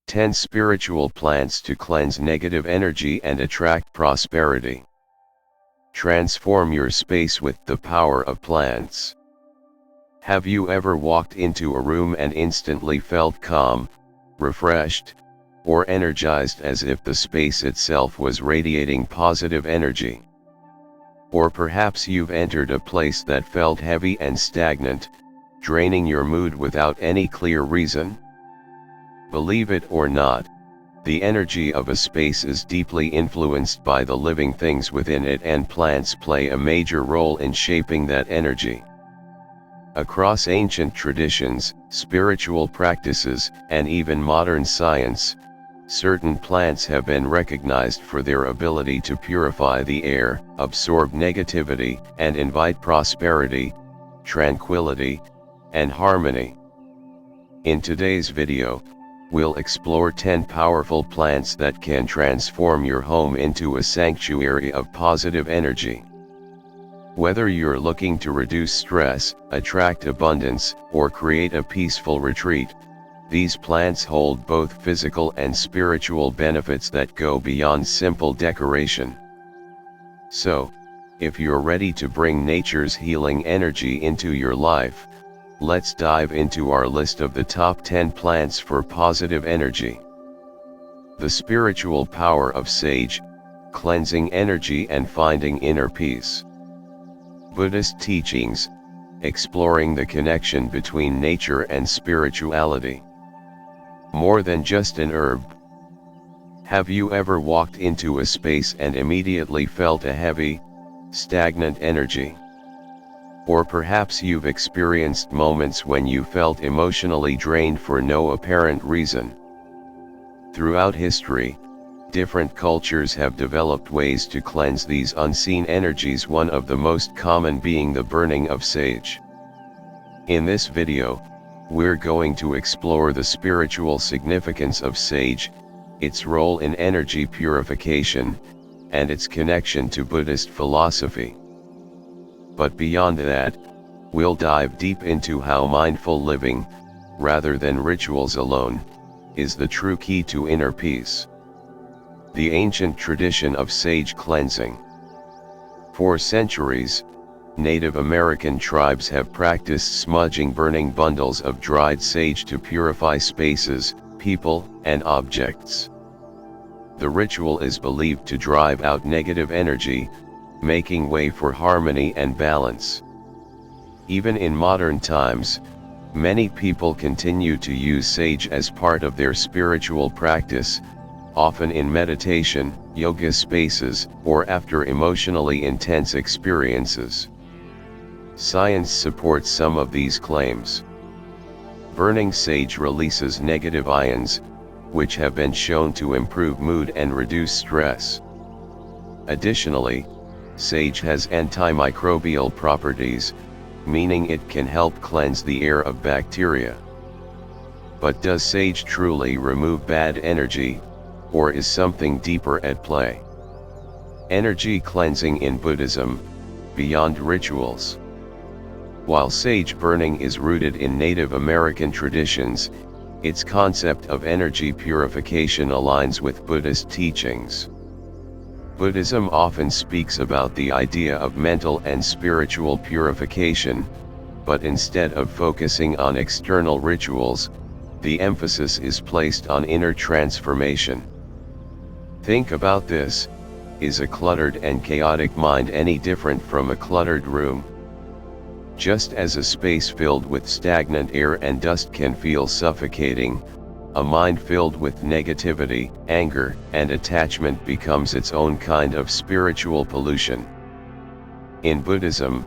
10 Spiritual Plants to Cleanse Negative Energy and Attract Prosperity. Transform your space with the power of plants. Have you ever walked into a room and instantly felt calm, refreshed, or energized as if the space itself was radiating positive energy? Or perhaps you've entered a place that felt heavy and stagnant, draining your mood without any clear reason? Believe it or not, the energy of a space is deeply influenced by the living things within it, and plants play a major role in shaping that energy. Across ancient traditions, spiritual practices, and even modern science, certain plants have been recognized for their ability to purify the air, absorb negativity, and invite prosperity, tranquility, and harmony. In today's video, we'll explore 10 powerful plants that can transform your home into a sanctuary of positive energy. Whether you're looking to reduce stress, attract abundance, or create a peaceful retreat, these plants hold both physical and spiritual benefits that go beyond simple decoration. So, if you're ready to bring nature's healing energy into your life, let's dive into our list of the top 10 plants for positive energy. The spiritual power of sage, cleansing energy and finding inner peace. Buddhist teachings, exploring the connection between nature and spirituality. More than just an herb. Have you ever walked into a space and immediately felt a heavy, stagnant energy? Or perhaps you've experienced moments when you felt emotionally drained for no apparent reason. Throughout history, different cultures have developed ways to cleanse these unseen energies, one of the most common being the burning of sage. In this video, we're going to explore the spiritual significance of sage, its role in energy purification, and its connection to Buddhist philosophy. But beyond that, we'll dive deep into how mindful living, rather than rituals alone, is the true key to inner peace. The ancient tradition of sage cleansing. For centuries, Native American tribes have practiced smudging burning bundles of dried sage to purify spaces, people, and objects. The ritual is believed to drive out negative energy, making way for harmony and balance. Even in modern times, many people continue to use sage as part of their spiritual practice, often in meditation, yoga spaces, or after emotionally intense experiences. Science supports some of these claims. Burning sage releases negative ions, which have been shown to improve mood and reduce stress. Additionally, sage has antimicrobial properties, meaning it can help cleanse the air of bacteria. But does sage truly remove bad energy, or is something deeper at play? Energy cleansing in Buddhism, beyond rituals. While sage burning is rooted in Native American traditions, its concept of energy purification aligns with Buddhist teachings. Buddhism often speaks about the idea of mental and spiritual purification, but instead of focusing on external rituals, the emphasis is placed on inner transformation. Think about this: is a cluttered and chaotic mind any different from a cluttered room? Just as a space filled with stagnant air and dust can feel suffocating, a mind filled with negativity, anger, and attachment becomes its own kind of spiritual pollution. In Buddhism,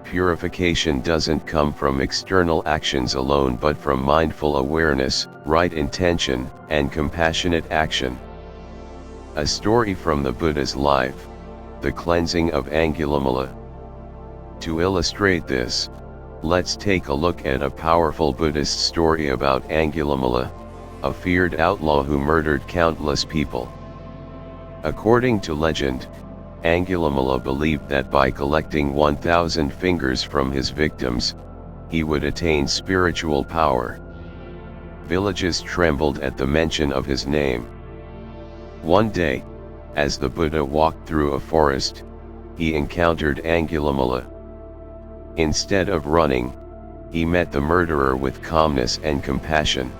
purification doesn't come from external actions alone but from mindful awareness, right intention, and compassionate action. A story from the Buddha's life: the cleansing of Angulimala. To illustrate this, let's take a look at a powerful Buddhist story about Angulimala, a feared outlaw who murdered countless people. According to legend, Angulimala believed that by collecting 1,000 fingers from his victims, he would attain spiritual power. Villages trembled at the mention of his name. One day, as the Buddha walked through a forest, he encountered Angulimala. Instead of running, he met the murderer with calmness and compassion.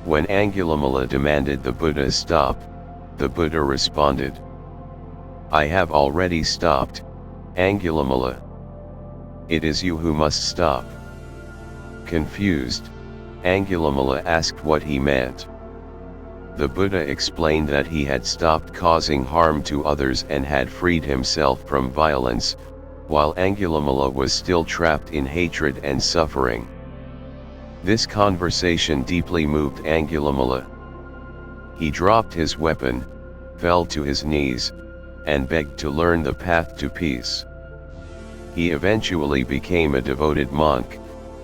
When Angulimala demanded the Buddha stop, the Buddha responded, "I have already stopped, Angulimala. It is you who must stop." Confused, Angulimala asked what he meant. The Buddha explained that he had stopped causing harm to others and had freed himself from violence, while Angulimala was still trapped in hatred and suffering. This conversation deeply moved Angulimala. He dropped his weapon, fell to his knees, and begged to learn the path to peace. He eventually became a devoted monk,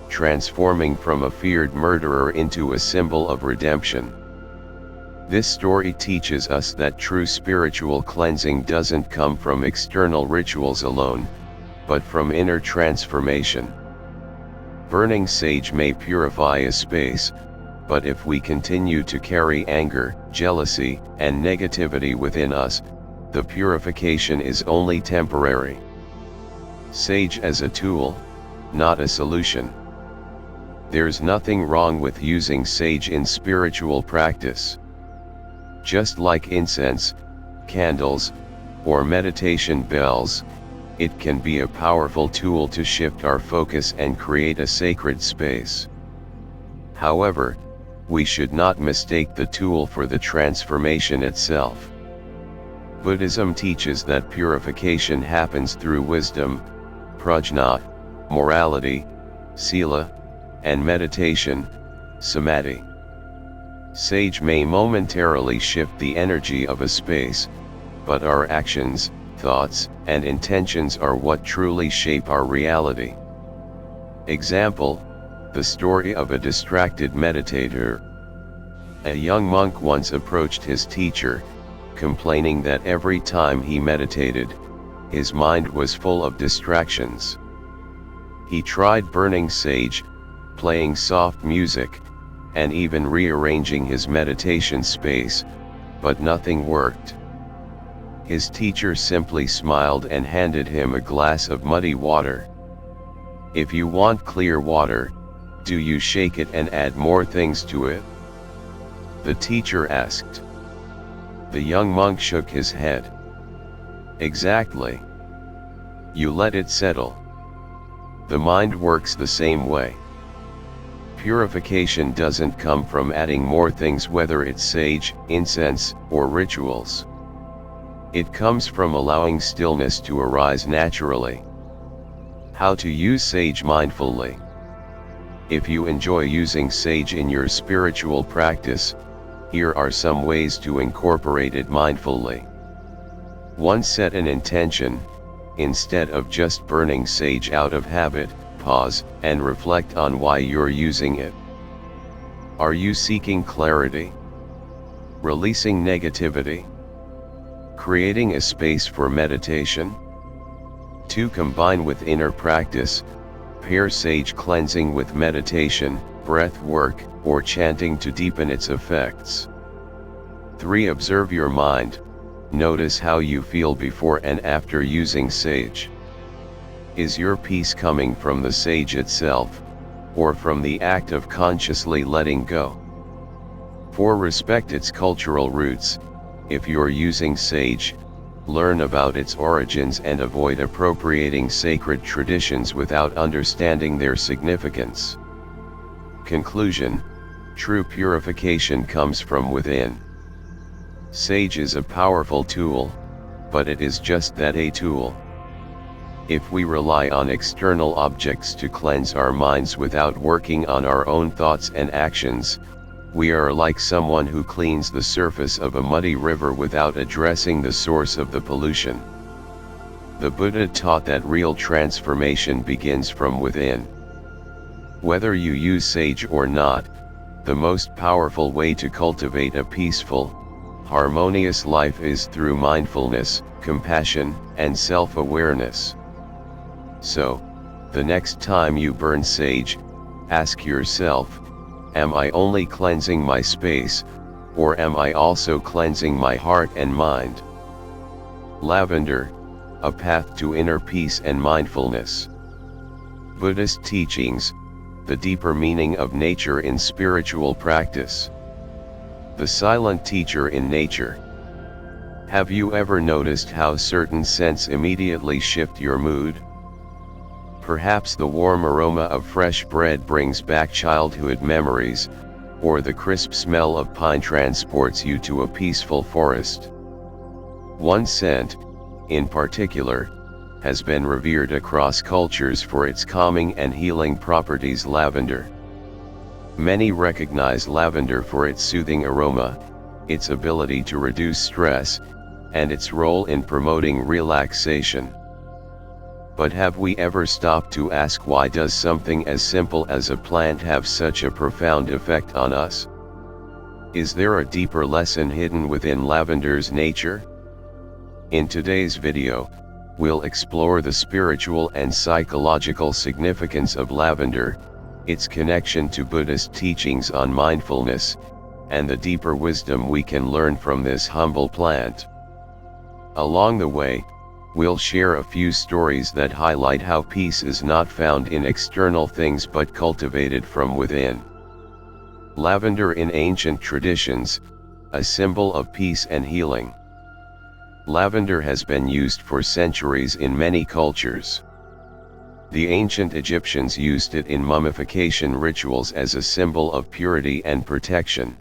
transforming from a feared murderer into a symbol of redemption. This story teaches us that true spiritual cleansing doesn't come from external rituals alone, but from inner transformation. Burning sage may purify a space, but if we continue to carry anger, jealousy, and negativity within us, the purification is only temporary. Sage as a tool, not a solution. There's nothing wrong with using sage in spiritual practice. Just like incense, candles, or meditation bells, it can be a powerful tool to shift our focus and create a sacred space. However, we should not mistake the tool for the transformation itself. Buddhism teaches that purification happens through wisdom, prajna, morality, sila, and meditation, samadhi. Sage may momentarily shift the energy of a space, but our actions, thoughts, and intentions are what truly shape our reality. Example, the story of a distracted meditator. A young monk once approached his teacher, complaining that every time he meditated, his mind was full of distractions. He tried burning sage, playing soft music, and even rearranging his meditation space, but nothing worked. His teacher simply smiled and handed him a glass of muddy water. "If you want clear water, do you shake it and add more things to it?" the teacher asked. The young monk shook his head. "Exactly. You let it settle." The mind works the same way. Purification doesn't come from adding more things, whether it's sage, incense, or rituals. It comes from allowing stillness to arise naturally. How to use sage mindfully. If you enjoy using sage in your spiritual practice, here are some ways to incorporate it mindfully. 1. Set an intention. Instead of just burning sage out of habit, pause and reflect on why you're using it. Are you seeking clarity? Releasing negativity? Creating a space for meditation? 2. Combine with inner practice. Pair sage cleansing with meditation, breath work, or chanting to deepen its effects. 3. Observe your mind. Notice how you feel before and after using sage. Is your peace coming from the sage itself, or from the act of consciously letting go? 4. Respect its cultural roots. If you're using sage, learn about its origins and avoid appropriating sacred traditions without understanding their significance. Conclusion: true purification comes from within. Sage is a powerful tool, but it is just that, a tool. If we rely on external objects to cleanse our minds without working on our own thoughts and actions, we are like someone who cleans the surface of a muddy river without addressing the source of the pollution. The Buddha taught that real transformation begins from within. Whether you use sage or not, the most powerful way to cultivate a peaceful, harmonious life is through mindfulness, compassion, and self-awareness. So, the next time you burn sage, ask yourself, Am I only cleansing my space, or am I also cleansing my heart and mind? Lavender, a path to inner peace and mindfulness. Buddhist teachings, the deeper meaning of nature in spiritual practice. The silent teacher in nature. Have you ever noticed how certain scents immediately shift your mood? Perhaps the warm aroma of fresh bread brings back childhood memories, or the crisp smell of pine transports you to a peaceful forest. One scent, in particular, has been revered across cultures for its calming and healing properties: lavender. Many recognize lavender for its soothing aroma, its ability to reduce stress, and its role in promoting relaxation. But have we ever stopped to ask, why does something as simple as a plant have such a profound effect on us? Is there a deeper lesson hidden within lavender's nature? In today's video, we'll explore the spiritual and psychological significance of lavender, its connection to Buddhist teachings on mindfulness, and the deeper wisdom we can learn from this humble plant. Along the way, we'll share a few stories that highlight how peace is not found in external things but cultivated from within. Lavender in ancient traditions, a symbol of peace and healing. Lavender has been used for centuries in many cultures. The ancient Egyptians used it in mummification rituals as a symbol of purity and protection.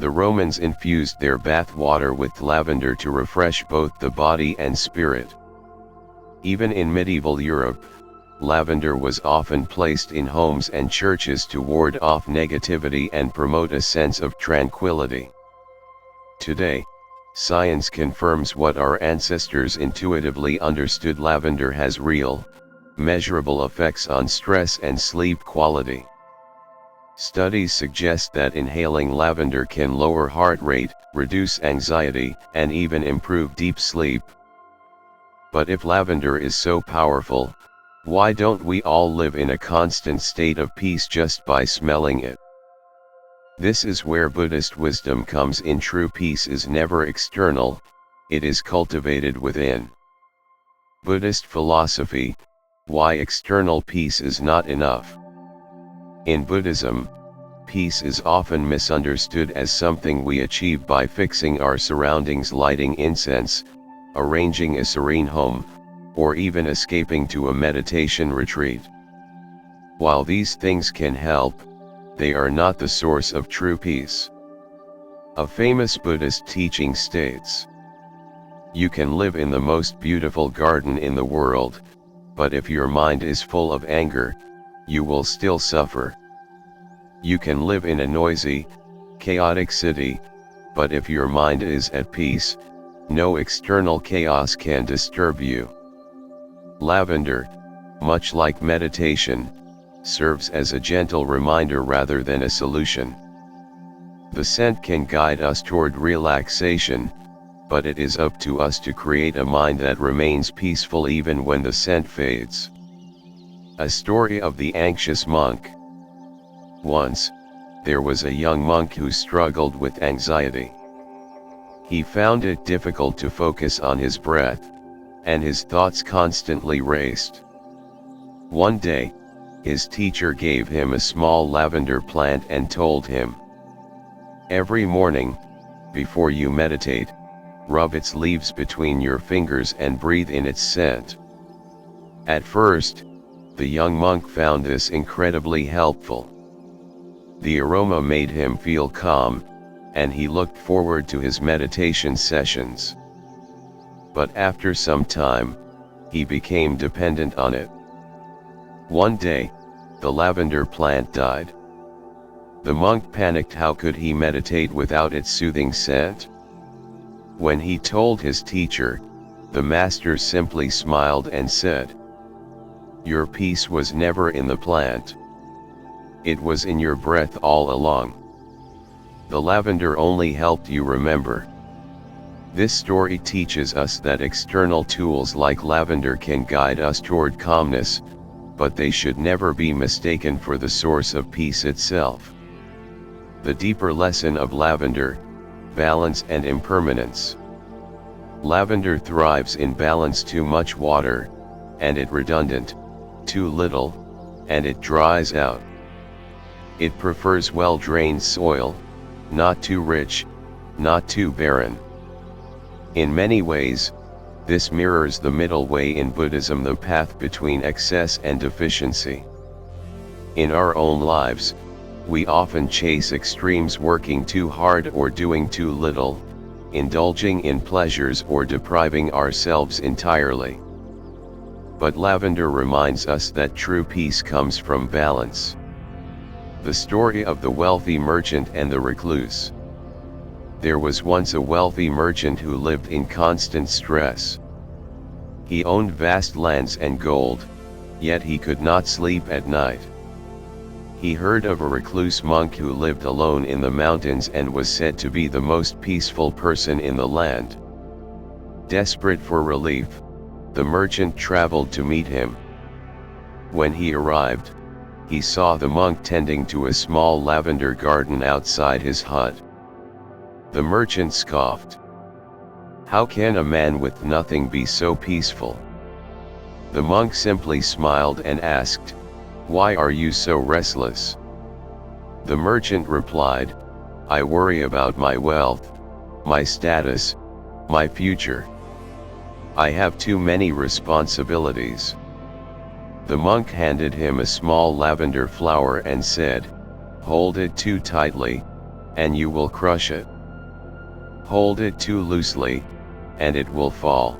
The Romans infused their bath water with lavender to refresh both the body and spirit. Even in medieval Europe, lavender was often placed in homes and churches to ward off negativity and promote a sense of tranquility. Today, science confirms what our ancestors intuitively understood: lavender has real, measurable effects on stress and sleep quality. Studies suggest that inhaling lavender can lower heart rate, reduce anxiety, and even improve deep sleep. But if lavender is so powerful, why don't we all live in a constant state of peace just by smelling it? This is where Buddhist wisdom comes in. True peace is never external, it is cultivated within. Buddhist philosophy: why external peace is not enough. In Buddhism, peace is often misunderstood as something we achieve by fixing our surroundings, lighting incense, arranging a serene home, or even escaping to a meditation retreat. While these things can help, they are not the source of true peace. A famous Buddhist teaching states, "You can live in the most beautiful garden in the world, but if your mind is full of anger, you will still suffer. You can live in a noisy, chaotic city, but if your mind is at peace, no external chaos can disturb you." Lavender, much like meditation, serves as a gentle reminder rather than a solution. The scent can guide us toward relaxation, but it is up to us to create a mind that remains peaceful even when the scent fades. A story of the anxious monk. Once, there was a young monk who struggled with anxiety. He found it difficult to focus on his breath, and his thoughts constantly raced. One day, his teacher gave him a small lavender plant and told him, "Every morning, before you meditate, rub its leaves between your fingers and breathe in its scent." At first, the young monk found this incredibly helpful. The aroma made him feel calm, and he looked forward to his meditation sessions. But after some time, he became dependent on it. One day, the lavender plant died. The monk panicked. How could he meditate without its soothing scent? When he told his teacher, the master simply smiled and said, "Your peace was never in the plant. It was in your breath all along. The lavender only helped you remember." This story teaches us that external tools like lavender can guide us toward calmness, but they should never be mistaken for the source of peace itself. The deeper lesson of lavender: balance and impermanence. Lavender thrives in balance. Too much water, and it redundant; too little, and it dries out. It prefers well-drained soil, not too rich, not too barren. In many ways, this mirrors the middle way in Buddhism, the path between excess and deficiency. In our own lives, we often chase extremes, working too hard or doing too little, indulging in pleasures or depriving ourselves entirely. But lavender reminds us that true peace comes from balance. The story of the wealthy merchant and the recluse. There was once a wealthy merchant who lived in constant stress. He owned vast lands and gold, yet he could not sleep at night. He heard of a recluse monk who lived alone in the mountains and was said to be the most peaceful person in the land. Desperate for relief, the merchant traveled to meet him. When he arrived, he saw the monk tending to a small lavender garden outside his hut. The merchant scoffed. "How can a man with nothing be so peaceful?" The monk simply smiled and asked, "Why are you so restless?" The merchant replied, "I worry about my wealth, my status, my future. I have too many responsibilities." The monk handed him a small lavender flower and said, "Hold it too tightly, and you will crush it. Hold it too loosely, and it will fall.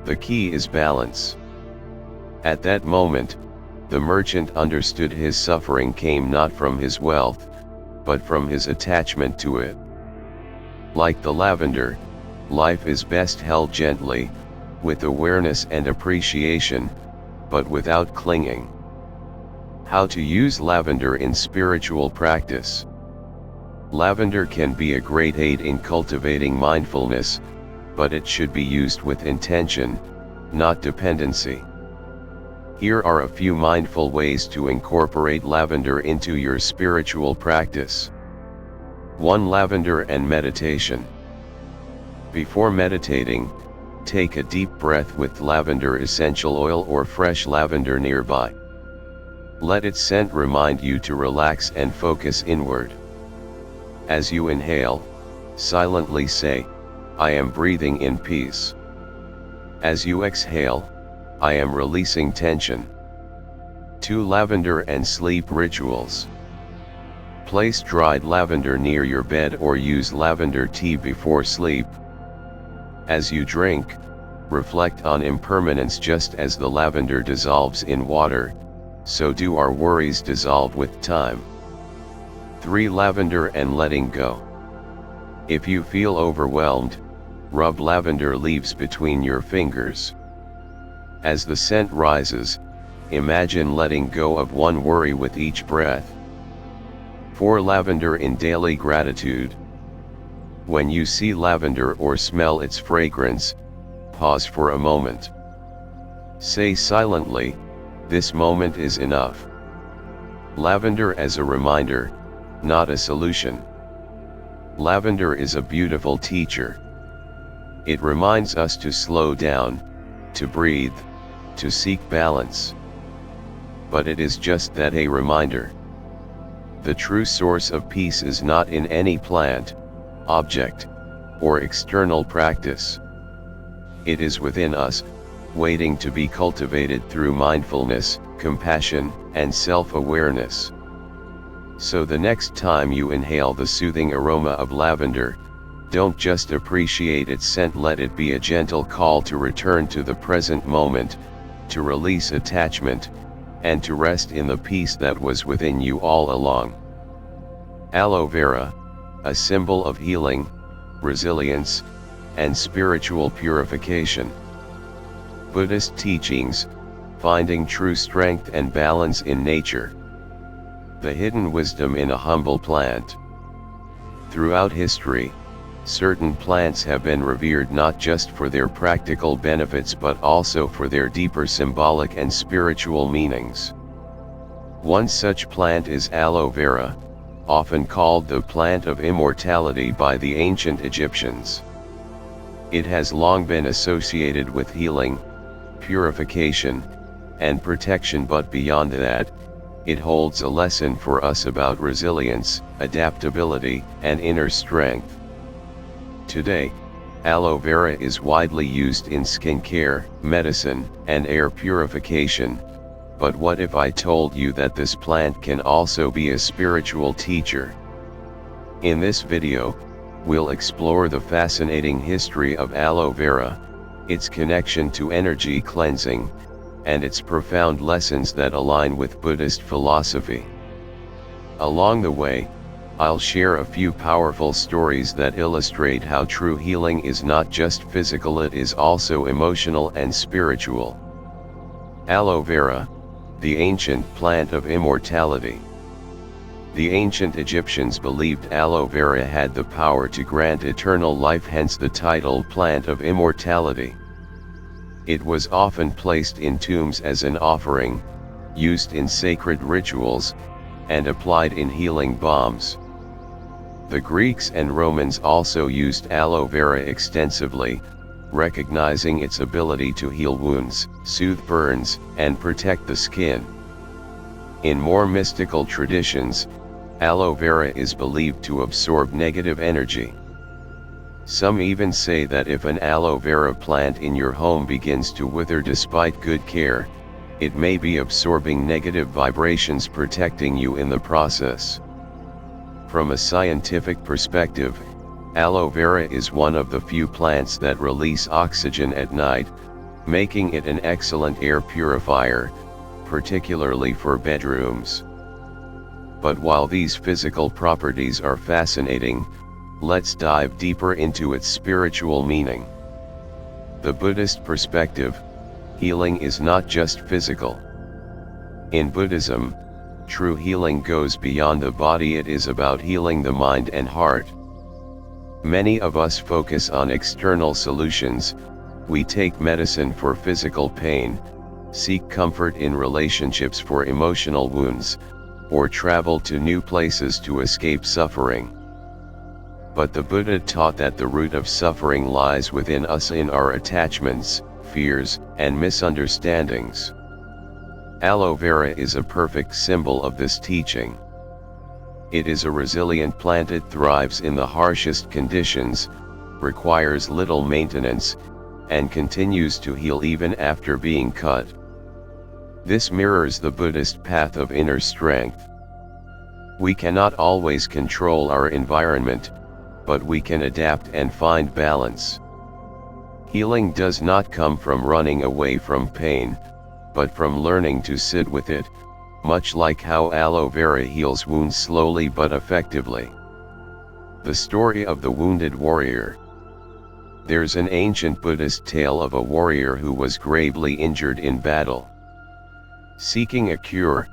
The key is balance." At that moment, the merchant understood his suffering came not from his wealth, but from his attachment to it. Like the lavender, life is best held gently, with awareness and appreciation, but without clinging. How to use lavender in spiritual practice. Lavender can be a great aid in cultivating mindfulness, but it should be used with intention, not dependency. Here are a few mindful ways to incorporate lavender into your spiritual practice. 1. Lavender and meditation. Before meditating, take a deep breath with lavender essential oil or fresh lavender nearby. Let its scent remind you to relax and focus inward. As you inhale, silently say, "I am breathing in peace." As you exhale, "I am releasing tension." 2. Lavender and sleep rituals. Place dried lavender near your bed or use lavender tea before sleep. As you drink, reflect on impermanence. Just as the lavender dissolves in water, so do our worries dissolve with time. 3. Lavender and letting go. If you feel overwhelmed, rub lavender leaves between your fingers. As the scent rises, imagine letting go of one worry with each breath. 4. Lavender in daily gratitude. When you see lavender or smell its fragrance, pause for a moment. Say silently, "This moment is enough." Lavender as a reminder, not a solution. Lavender is a beautiful teacher. It reminds us to slow down, to breathe, to seek balance. But it is just that, a reminder. The true source of peace is not in any plant, object, or external practice. It is within us, waiting to be cultivated through mindfulness, compassion, and self-awareness. So the next time you inhale the soothing aroma of lavender, don't just appreciate its scent, let it be a gentle call to return to the present moment, to release attachment, and to rest in the peace that was within you all along. Aloe vera, a symbol of healing, resilience, and spiritual purification. Buddhist teachings, finding true strength and balance in nature. The hidden wisdom in a humble plant. Throughout history, certain plants have been revered not just for their practical benefits but also for their deeper symbolic and spiritual meanings. One such plant is aloe vera, often called the plant of immortality by the ancient Egyptians. It has long been associated with healing, purification, and protection, but beyond that, it holds a lesson for us about resilience, adaptability, and inner strength. Today, aloe vera is widely used in skincare, medicine, and air purification, but what if I told you that this plant can also be a spiritual teacher? In this video, we'll explore the fascinating history of aloe vera, its connection to energy cleansing, and its profound lessons that align with Buddhist philosophy. Along the way, I'll share a few powerful stories that illustrate how true healing is not just physical, it is also emotional and spiritual. Aloe vera, the ancient plant of immortality. The ancient Egyptians believed aloe vera had the power to grant eternal life, hence the title plant of immortality. It was often placed in tombs as an offering, used in sacred rituals, and applied in healing balms. The Greeks and Romans also used aloe vera extensively, recognizing its ability to heal wounds, soothe burns, and protect the skin. In more mystical traditions, aloe vera is believed to absorb negative energy. Some even say that if an aloe vera plant in your home begins to wither despite good care, it may be absorbing negative vibrations, protecting you in the process. From a scientific perspective, aloe vera is one of the few plants that release oxygen at night, making it an excellent air purifier, particularly for bedrooms. But while these physical properties are fascinating, let's dive deeper into its spiritual meaning. The Buddhist perspective, healing is not just physical. In Buddhism, true healing goes beyond the body, it is about healing the mind and heart. Many of us focus on external solutions, we take medicine for physical pain, seek comfort in relationships for emotional wounds, or travel to new places to escape suffering. But the Buddha taught that the root of suffering lies within us, in our attachments, fears, and misunderstandings. Aloe vera is a perfect symbol of this teaching. It is a resilient plant, it thrives in the harshest conditions, requires little maintenance, and continues to heal even after being cut. This mirrors the Buddhist path of inner strength. We cannot always control our environment, but we can adapt and find balance. Healing does not come from running away from pain, but from learning to sit with it, much like how aloe vera heals wounds slowly but effectively. The story of the wounded warrior. There's an ancient Buddhist tale of a warrior who was gravely injured in battle. Seeking a cure,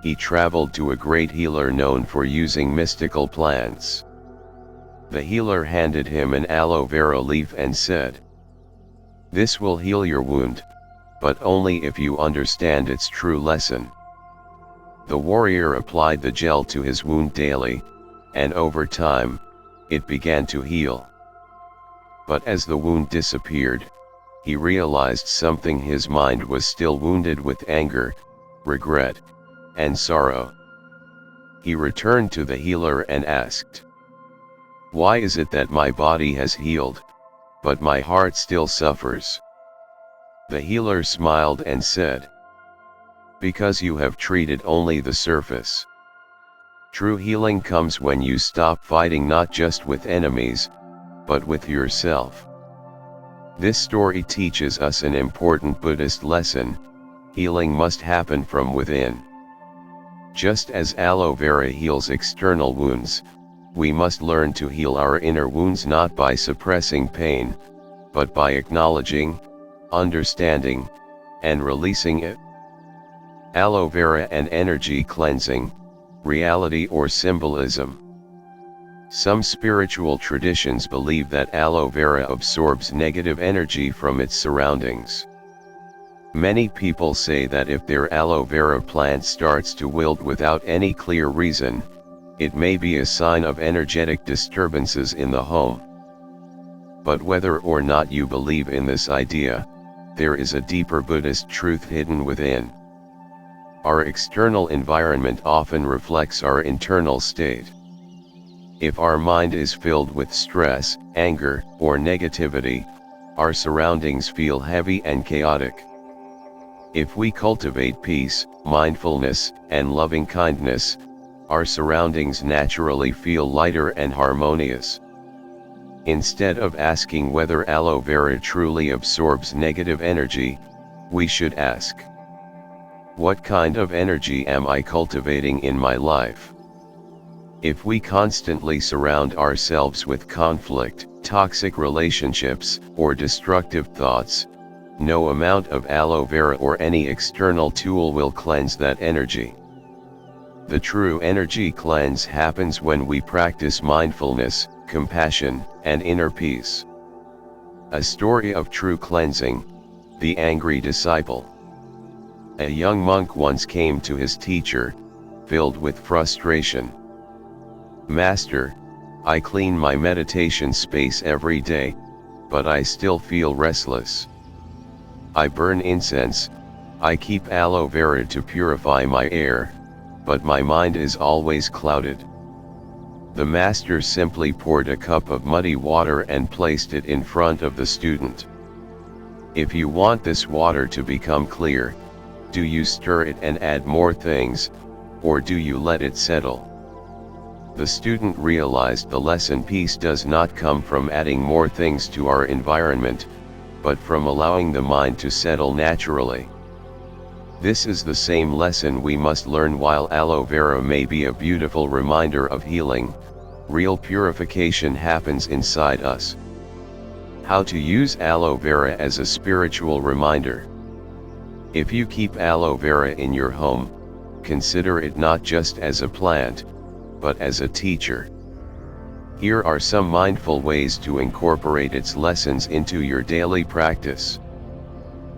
he traveled to a great healer known for using mystical plants. The healer handed him an aloe vera leaf and said, "This will heal your wound, but only if you understand its true lesson." The warrior applied the gel to his wound daily, and over time, it began to heal. But as the wound disappeared, he realized something: his mind was still wounded with anger, regret, and sorrow. He returned to the healer and asked, "Why is it that my body has healed, but my heart still suffers?" The healer smiled and said, "Because you have treated only the surface. True healing comes when you stop fighting not just with enemies, but with yourself." This story teaches us an important Buddhist lesson: healing must happen from within. Just as aloe vera heals external wounds, we must learn to heal our inner wounds, not by suppressing pain, but by acknowledging, understanding, and releasing it. Aloe vera and energy cleansing, reality or symbolism. Some spiritual traditions believe that aloe vera absorbs negative energy from its surroundings. Many people say that if their aloe vera plant starts to wilt without any clear reason, it may be a sign of energetic disturbances in the home. But whether or not you believe in this idea, there is a deeper Buddhist truth hidden within. Our external environment often reflects our internal state. If our mind is filled with stress, anger, or negativity, our surroundings feel heavy and chaotic. If we cultivate peace, mindfulness, and loving kindness, our surroundings naturally feel lighter and harmonious. Instead of asking whether aloe vera truly absorbs negative energy, we should ask, what kind of energy am I cultivating in my life? If we constantly surround ourselves with conflict, toxic relationships, or destructive thoughts, no amount of aloe vera or any external tool will cleanse that energy. The true energy cleanse happens when we practice mindfulness, compassion, and inner peace. A story of true cleansing: the angry disciple. A young monk once came to his teacher, filled with frustration. "Master, I clean my meditation space every day, but I still feel restless. I burn incense, I keep aloe vera to purify my air, but my mind is always clouded." The master simply poured a cup of muddy water and placed it in front of the student. "If you want this water to become clear, do you stir it and add more things, or do you let it settle?" The student realized the lesson: peace does not come from adding more things to our environment, but from allowing the mind to settle naturally. This is the same lesson we must learn. While aloe vera may be a beautiful reminder of healing, real purification happens inside us. How to use aloe vera as a spiritual reminder. If you keep aloe vera in your home, consider it not just as a plant, but as a teacher. Here are some mindful ways to incorporate its lessons into your daily practice.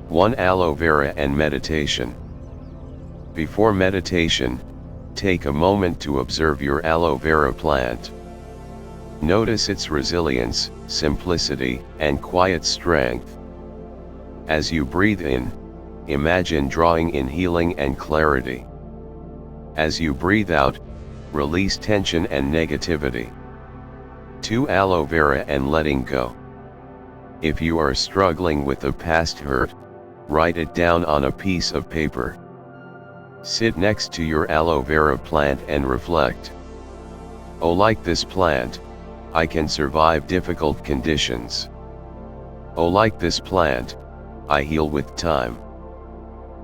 1. Aloe vera and meditation. Before meditation, take a moment to observe your aloe vera plant. Notice its resilience, simplicity, and quiet strength. As you breathe in, imagine drawing in healing and clarity. As you breathe out, release tension and negativity. 2. Aloe vera and letting go. If you are struggling with a past hurt, write it down on a piece of paper. Sit next to your aloe vera plant and reflect. "Oh, like this plant, I can survive difficult conditions. Oh, like this plant, I heal with time.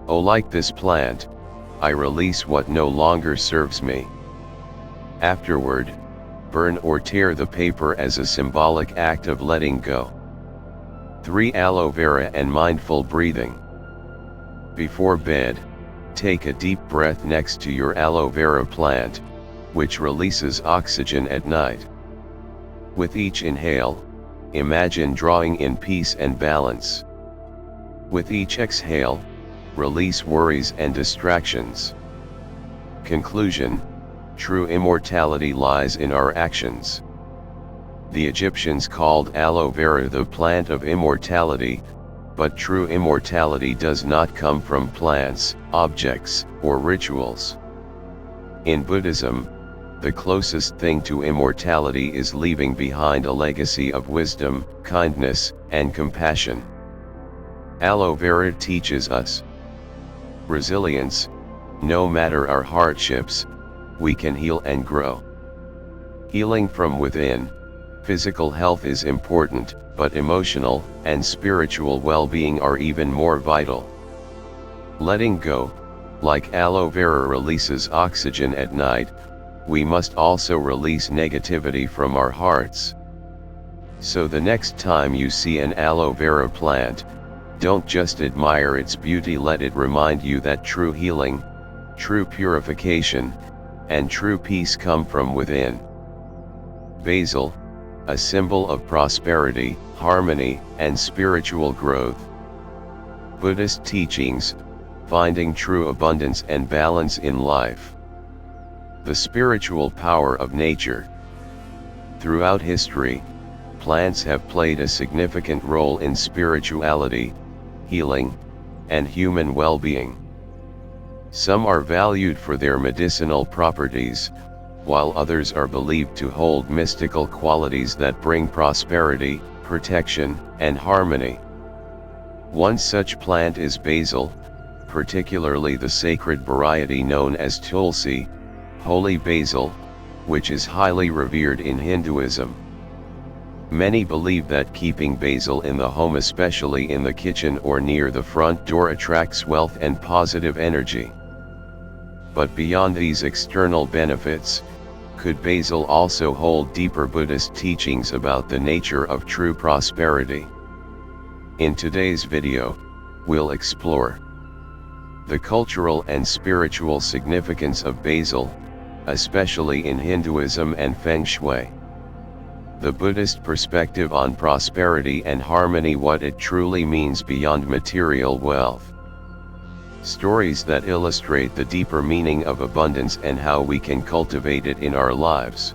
Oh, like this plant, I release what no longer serves me." Afterward, burn or tear the paper as a symbolic act of letting go. 3. Aloe vera and mindful breathing. Before bed, take a deep breath next to your aloe vera plant, which releases oxygen at night. With each inhale, imagine drawing in peace and balance. With each exhale, release worries and distractions. Conclusion: true immortality lies in our actions. The Egyptians called aloe vera the plant of immortality, but true immortality does not come from plants, objects, or rituals. In Buddhism, the closest thing to immortality is leaving behind a legacy of wisdom, kindness, and compassion. Aloe vera teaches us resilience. No matter our hardships, we can heal and grow. Healing from within. Physical health is important, but emotional and spiritual well-being are even more vital. Letting go. Like aloe vera releases oxygen at night, we must also release negativity from our hearts. So the next time you see an aloe vera plant, don't just admire its beauty, let it remind you that true healing, true purification, and true peace come from within. Basil, a symbol of prosperity, harmony, and spiritual growth. Buddhist teachings, finding true abundance and balance in life. The spiritual power of nature. Throughout history, plants have played a significant role in spirituality, healing, and human well-being. Some are valued for their medicinal properties, while others are believed to hold mystical qualities that bring prosperity, protection, and harmony. One such plant is basil, particularly the sacred variety known as tulsi, holy basil, which is highly revered in Hinduism. Many believe that keeping basil in the home, especially in the kitchen or near the front door, attracts wealth and positive energy. But beyond these external benefits, could basil also hold deeper Buddhist teachings about the nature of true prosperity? In today's video, we'll explore the cultural and spiritual significance of basil, especially in Hinduism and Feng Shui. The Buddhist perspective on prosperity and harmony, what it truly means beyond material wealth. Stories that illustrate the deeper meaning of abundance and how we can cultivate it in our lives.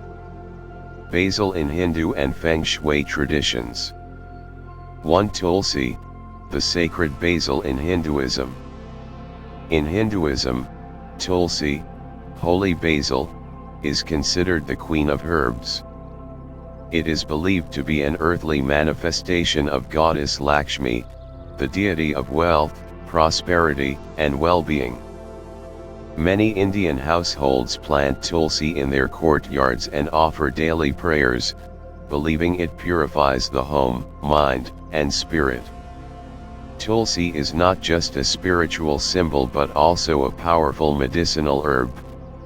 Basil in Hindu and Feng Shui traditions. 1. Tulsi, the sacred basil in Hinduism. In Hinduism, Tulsi, holy basil, is considered the queen of herbs. It is believed to be an earthly manifestation of goddess Lakshmi, the deity of wealth, prosperity, and well-being. Many Indian households plant tulsi in their courtyards and offer daily prayers, believing it purifies the home, mind, and spirit. Tulsi is not just a spiritual symbol but also a powerful medicinal herb,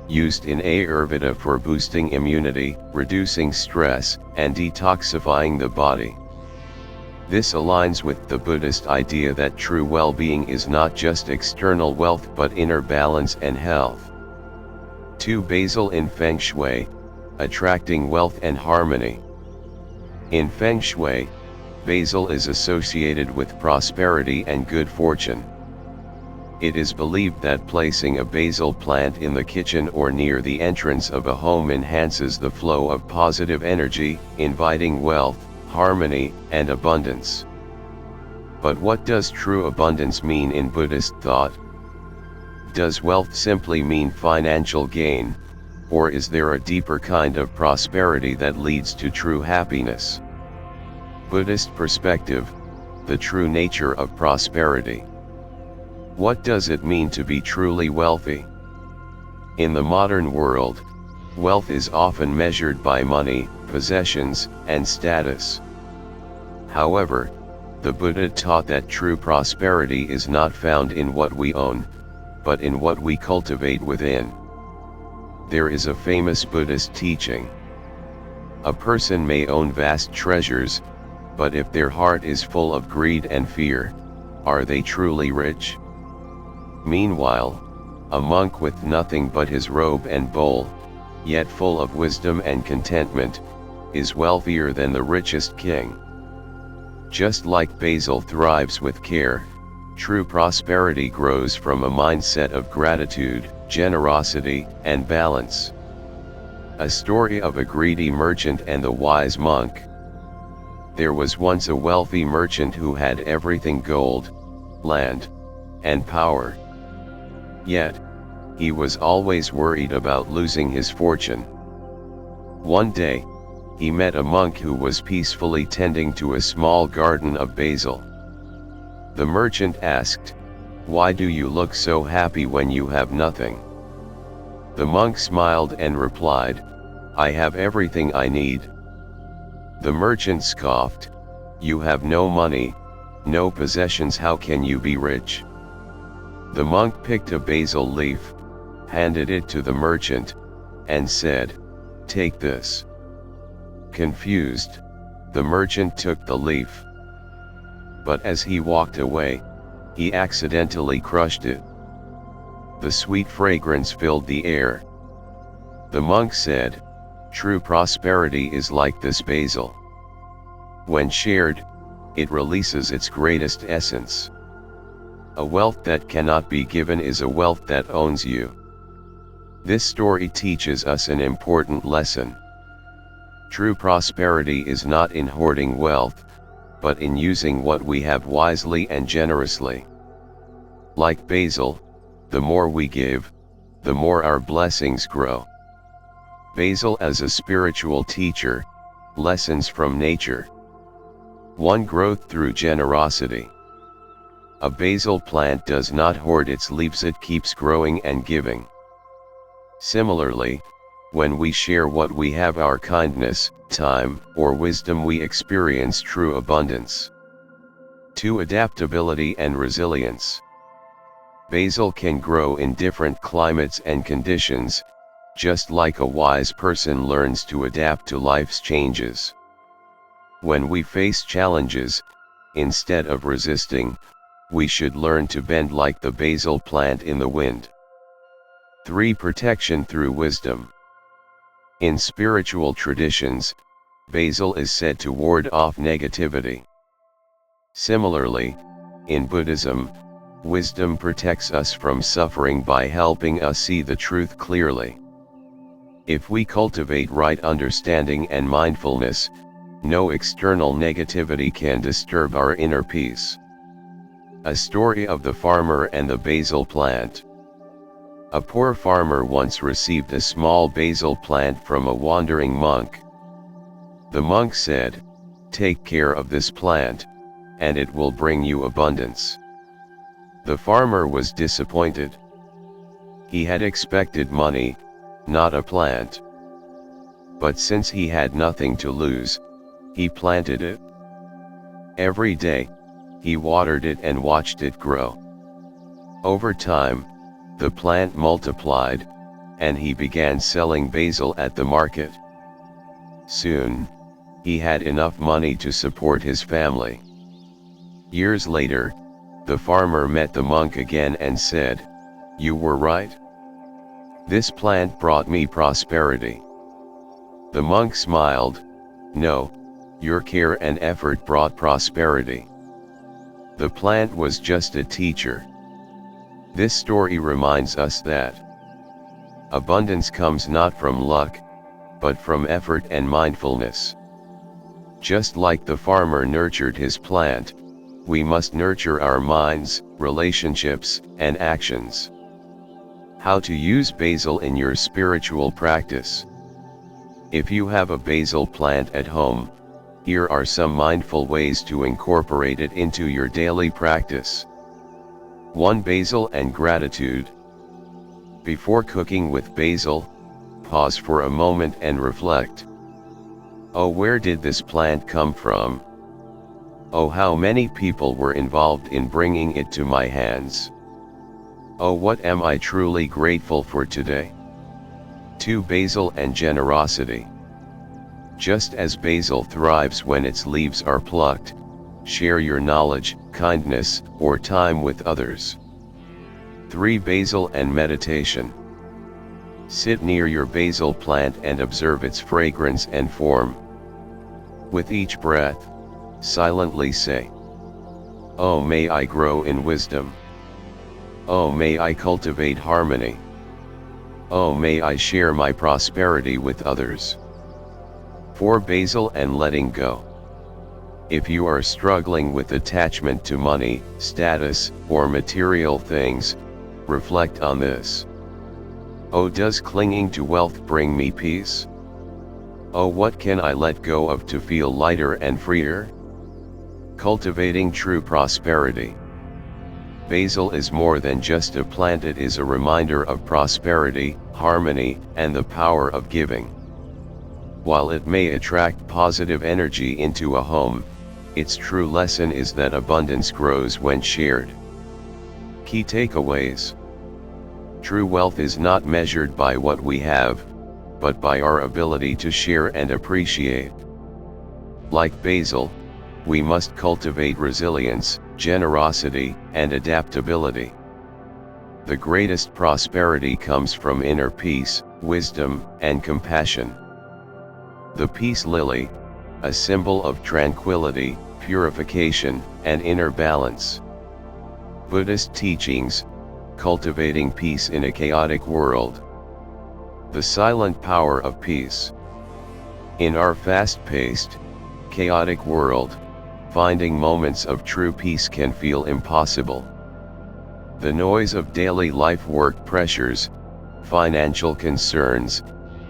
used in Ayurveda for boosting immunity, reducing stress, and detoxifying the body. This aligns with the Buddhist idea that true well-being is not just external wealth but inner balance and health. 2. Basil in Feng Shui, attracting wealth and harmony. In Feng Shui, basil is associated with prosperity and good fortune. It is believed that placing a basil plant in the kitchen or near the entrance of a home enhances the flow of positive energy, inviting wealth, harmony, and abundance. But what does true abundance mean in Buddhist thought? Does wealth simply mean financial gain, or is there a deeper kind of prosperity that leads to true happiness? Buddhist perspective, the true nature of prosperity. What does it mean to be truly wealthy? In the modern world, wealth is often measured by money, possessions, and status. However, the Buddha taught that true prosperity is not found in what we own, but in what we cultivate within. There is a famous Buddhist teaching. A person may own vast treasures, but if their heart is full of greed and fear, are they truly rich? Meanwhile, a monk with nothing but his robe and bowl, yet full of wisdom and contentment, is wealthier than the richest king. Just like basil thrives with care, true prosperity grows from a mindset of gratitude, generosity, and balance. A story of a greedy merchant and the wise monk. There was once a wealthy merchant who had everything: gold, land, and power. Yet, he was always worried about losing his fortune. One day, he met a monk who was peacefully tending to a small garden of basil. The merchant asked, "Why do you look so happy when you have nothing?" The monk smiled and replied, "I have everything I need." The merchant scoffed, "You have no money, no possessions, how can you be rich?" The monk picked a basil leaf, handed it to the merchant, and said, "Take this." Confused, the merchant took the leaf. But as he walked away, he accidentally crushed it. The sweet fragrance filled the air. The monk said, "True prosperity is like this basil. When shared, it releases its greatest essence. A wealth that cannot be given is a wealth that owns you." This story teaches us an important lesson. True prosperity is not in hoarding wealth, but in using what we have wisely and generously. Like basil, the more we give, the more our blessings grow. Basil as a spiritual teacher, lessons from nature. 1. Growth through generosity. A basil plant does not hoard its leaves, it keeps growing and giving. Similarly, when we share what we have, our kindness, time, or wisdom, we experience true abundance. 2. Adaptability and resilience. Basil can grow in different climates and conditions, just like a wise person learns to adapt to life's changes. When we face challenges, instead of resisting, we should learn to bend like the basil plant in the wind. 3. Protection through wisdom. In spiritual traditions, basil is said to ward off negativity. Similarly, in Buddhism, wisdom protects us from suffering by helping us see the truth clearly. If we cultivate right understanding and mindfulness, no external negativity can disturb our inner peace. A story of the farmer and the basil plant. A poor farmer once received a small basil plant from a wandering monk. The monk said, "Take care of this plant, and it will bring you abundance." The farmer was disappointed. He had expected money, not a plant. But since he had nothing to lose, he planted it. Every day, he watered it and watched it grow. Over time, the plant multiplied, and he began selling basil at the market. Soon, he had enough money to support his family. Years later, the farmer met the monk again and said, "You were right. This plant brought me prosperity." The monk smiled, "No, your care and effort brought prosperity. The plant was just a teacher." This story reminds us that abundance comes not from luck, but from effort and mindfulness. Just like the farmer nurtured his plant, we must nurture our minds, relationships, and actions. How to use basil in your spiritual practice. If you have a basil plant at home, here are some mindful ways to incorporate it into your daily practice. 1. Basil and gratitude. Before cooking with basil, pause for a moment and reflect. Oh, where did this plant come from? Oh, how many people were involved in bringing it to my hands? Oh, what am I truly grateful for today? 2. Basil and generosity. Just as basil thrives when its leaves are plucked, share your knowledge, kindness, or time with others. 3. Basil and meditation. Sit near your basil plant and observe its fragrance and form. With each breath, silently say, "Oh, may I grow in wisdom. Oh, may I cultivate harmony. Oh, may I share my prosperity with others." 4. Basil and letting go. If you are struggling with attachment to money, status, or material things, reflect on this. Oh, does clinging to wealth bring me peace? Oh, what can I let go of to feel lighter and freer? Cultivating true prosperity. Basil is more than just a plant, it is a reminder of prosperity, harmony, and the power of giving. While it may attract positive energy into a home, its true lesson is that abundance grows when shared. Key takeaways. True wealth is not measured by what we have, but by our ability to share and appreciate. Like basil, we must cultivate resilience, generosity, and adaptability. The greatest prosperity comes from inner peace, wisdom, and compassion. The peace lily, a symbol of tranquility, purification, and inner balance. Buddhist teachings, cultivating peace in a chaotic world. The silent power of peace. In our fast-paced, chaotic world, finding moments of true peace can feel impossible. The noise of daily life, work pressures, financial concerns,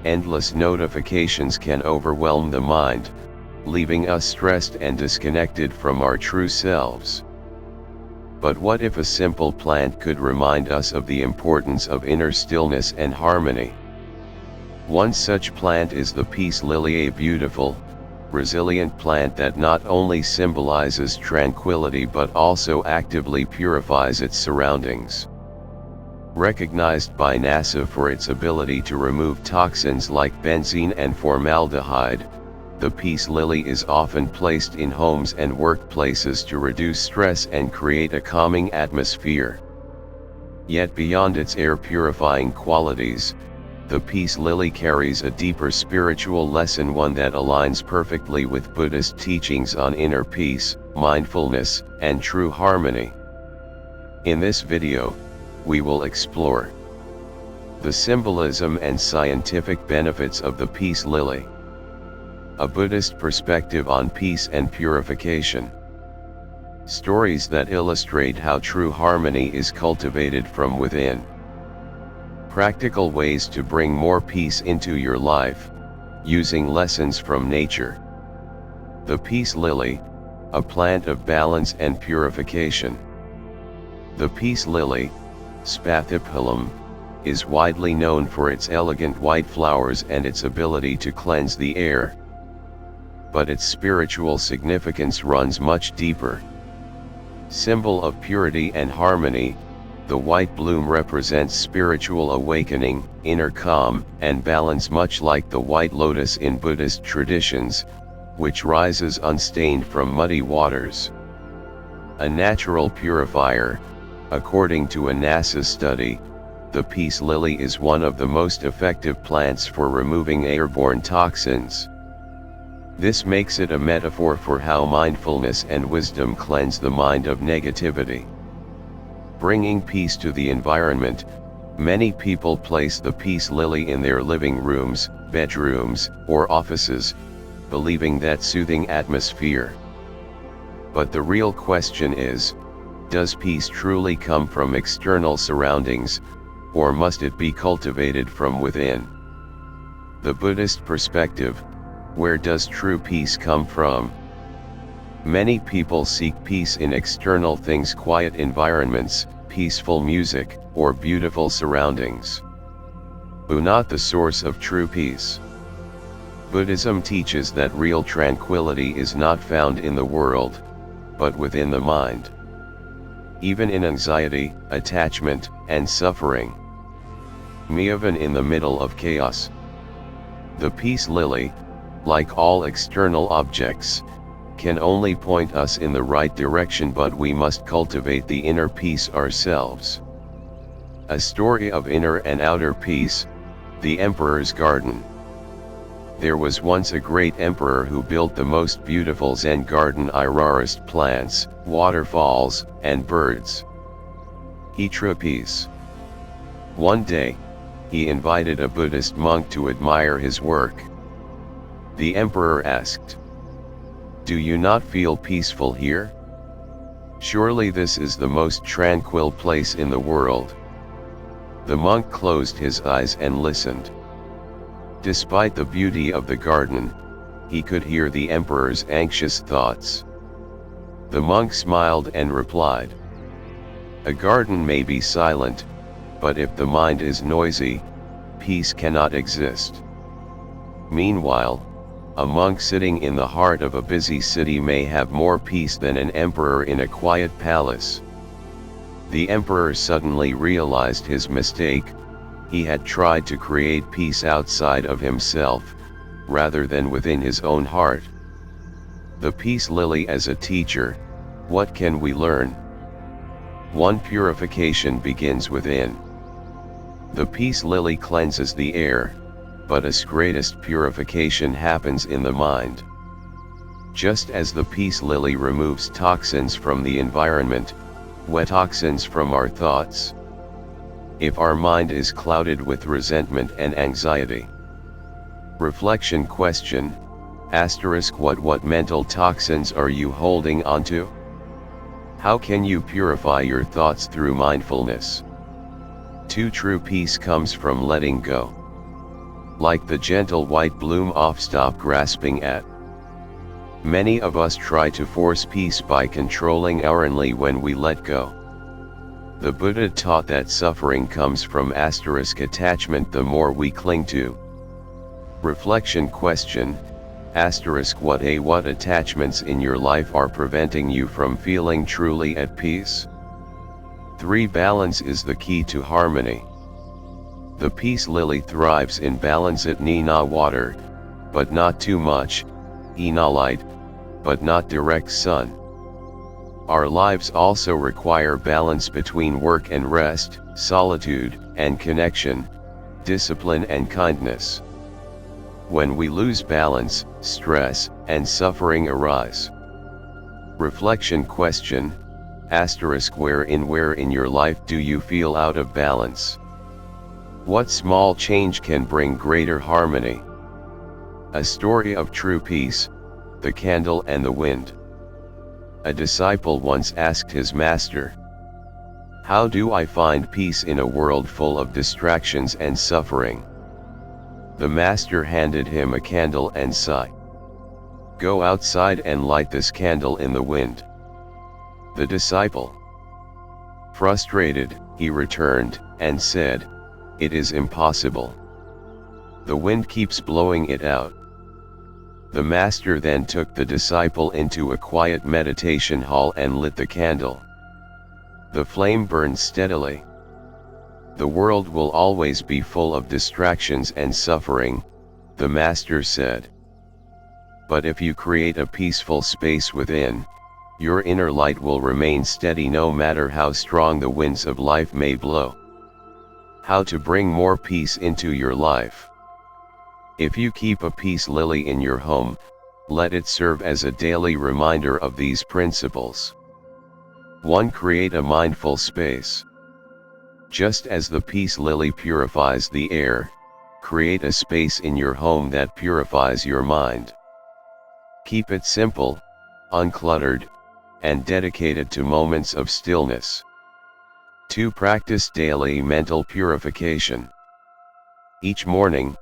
endless notifications can overwhelm the mind, leaving us stressed and disconnected from our true selves. But what if a simple plant could remind us of the importance of inner stillness and harmony? One such plant is the peace lily, a beautiful, resilient plant that not only symbolizes tranquility but also actively purifies its surroundings. Recognized by NASA for its ability to remove toxins like benzene and formaldehyde, the peace lily is often placed in homes and workplaces to reduce stress and create a calming atmosphere. Yet beyond its air-purifying qualities, the peace lily carries a deeper spiritual lesson, one that aligns perfectly with Buddhist teachings on inner peace, mindfulness, and true harmony. In this video, we will explore the symbolism and scientific benefits of the peace lily, a Buddhist perspective on peace and purification, stories that illustrate how true harmony is cultivated from within, practical ways to bring more peace into your life, using lessons from nature. The peace lily, a plant of balance and purification. The peace lily, Spathiphyllum, is widely known for its elegant white flowers and its ability to cleanse the air. But its spiritual significance runs much deeper. Symbol of purity and harmony, the white bloom represents spiritual awakening, inner calm, and balance, much like the white lotus in Buddhist traditions, which rises unstained from muddy waters. A natural purifier, according to a NASA study, the peace lily is one of the most effective plants for removing airborne toxins. This makes it a metaphor for how mindfulness and wisdom cleanse the mind of negativity. Bringing peace to the environment, many people place the peace lily in their living rooms, bedrooms, or offices, believing that soothing atmosphere. But the real question is, does peace truly come from external surroundings, or must it be cultivated from within? The Buddhist perspective, where does true peace come from? Many people seek peace in external things, quiet environments, peaceful music, or beautiful surroundings. But not the source of true peace. Buddhism teaches that real tranquility is not found in the world, but within the mind. Even in anxiety, attachment, and suffering. Even in the middle of chaos. The peace lily, like all external objects, can only point us in the right direction, but we must cultivate the inner peace ourselves. A story of inner and outer peace, the Emperor's Garden. There was once a great emperor who built the most beautiful Zen garden, rarest plants, waterfalls, and birds. He true peace. One day, he invited a Buddhist monk to admire his work. The emperor asked, "Do you not feel peaceful here? Surely this is the most tranquil place in the world." The monk closed his eyes and listened. Despite the beauty of the garden, he could hear the emperor's anxious thoughts. The monk smiled and replied, "A garden may be silent, but if the mind is noisy, peace cannot exist." Meanwhile, a monk sitting in the heart of a busy city may have more peace than an emperor in a quiet palace. The emperor suddenly realized his mistake. He had tried to create peace outside of himself, rather than within his own heart. The peace lily as a teacher, what can we learn? 1. Purification begins within. The peace lily cleanses the air, but its greatest purification happens in the mind. Just as the peace lily removes toxins from the environment, toxins from our thoughts. if our mind is clouded with resentment and anxiety. Reflection question, * what mental toxins are you holding onto? How can you purify your thoughts through mindfulness? 2. True peace comes from letting go. Like the gentle white bloom stop grasping at. Many of us try to force peace by controlling ourselves when we let go. The Buddha taught that suffering comes from * attachment the more we cling to. Reflection question, * what attachments in your life are preventing you from feeling truly at peace? 3. Balance is the key to harmony. The peace lily thrives in balance. It needs water, but not too much, light, but not direct sun. Our lives also require balance between work and rest, solitude and connection, discipline and kindness. When we lose balance, stress and suffering arise. Reflection question, * where in your life do you feel out of balance? What small change can bring greater harmony? A story of true peace, the candle and the wind. A disciple once asked his master, "How do I find peace in a world full of distractions and suffering?" The master handed him a candle and said, "Go outside and light this candle in the wind." The disciple, frustrated, he returned and said, "It is impossible. The wind keeps blowing it out." The master then took the disciple into a quiet meditation hall and lit the candle. The flame burned steadily. "The world will always be full of distractions and suffering," the master said. "But if you create a peaceful space within, your inner light will remain steady no matter how strong the winds of life may blow." How to bring more peace into your life? If you keep a peace lily in your home, let it serve as a daily reminder of these principles. 1. Create a mindful space. Just as the peace lily purifies the air, create a space in your home that purifies your mind. Keep it simple, uncluttered, and dedicated to moments of stillness. 2. Practice daily mental purification. Each morning,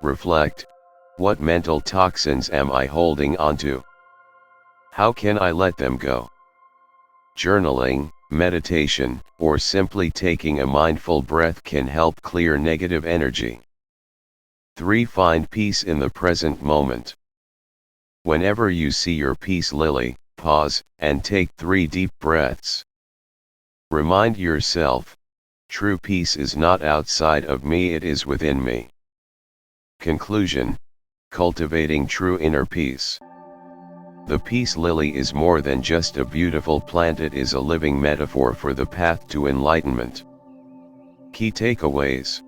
reflect, what mental toxins am I holding onto? How can I let them go? Journaling, meditation, or simply taking a mindful breath can help clear negative energy. 3. Find peace in the present moment. Whenever you see your peace lily, pause, and take 3 deep breaths. Remind yourself, true peace is not outside of me, it is within me. Conclusion, cultivating true inner peace. The peace lily is more than just a beautiful plant, it is a living metaphor for the path to enlightenment. Key takeaways.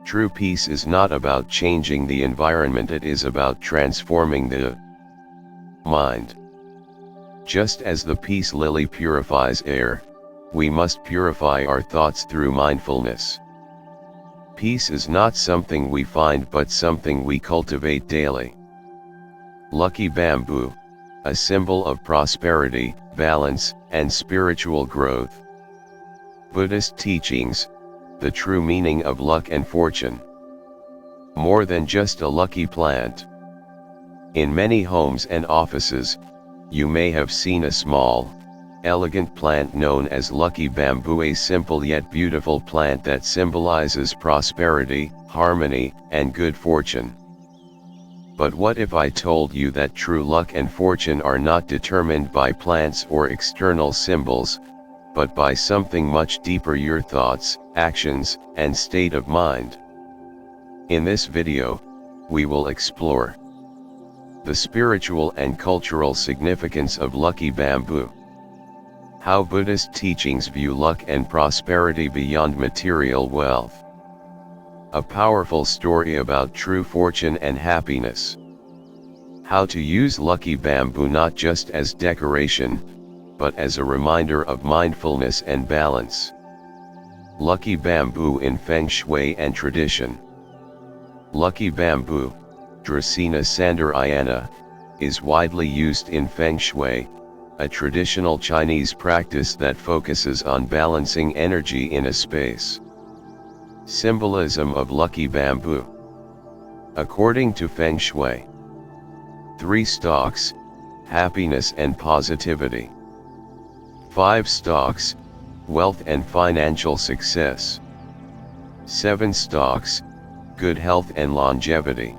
True peace is not about changing the environment, it is about transforming the mind. Just as the peace lily purifies air, we must purify our thoughts through mindfulness. Peace is not something we find but something we cultivate daily. Lucky bamboo, a symbol of prosperity, balance, and spiritual growth. Buddhist teachings, the true meaning of luck and fortune. More than just a lucky plant. In many homes and offices, you may have seen a small, elegant plant known as lucky bamboo, a simple yet beautiful plant that symbolizes prosperity, harmony, and good fortune. But what if I told you that true luck and fortune are not determined by plants or external symbols, but by something much deeper: your thoughts, actions, and state of mind? In this video, we will explore the spiritual and cultural significance of lucky bamboo, how Buddhist teachings view luck and prosperity beyond material wealth, a powerful story about true fortune and happiness, how to use lucky bamboo not just as decoration, but as a reminder of mindfulness and balance. Lucky bamboo in Feng Shui and tradition. Lucky bamboo, Dracaena sanderiana, is widely used in Feng Shui, a traditional Chinese practice that focuses on balancing energy in a space. Symbolism of lucky bamboo. According to Feng Shui, 3 stalks, happiness and positivity. 5 stalks, wealth and financial success. 7 stalks, good health and longevity.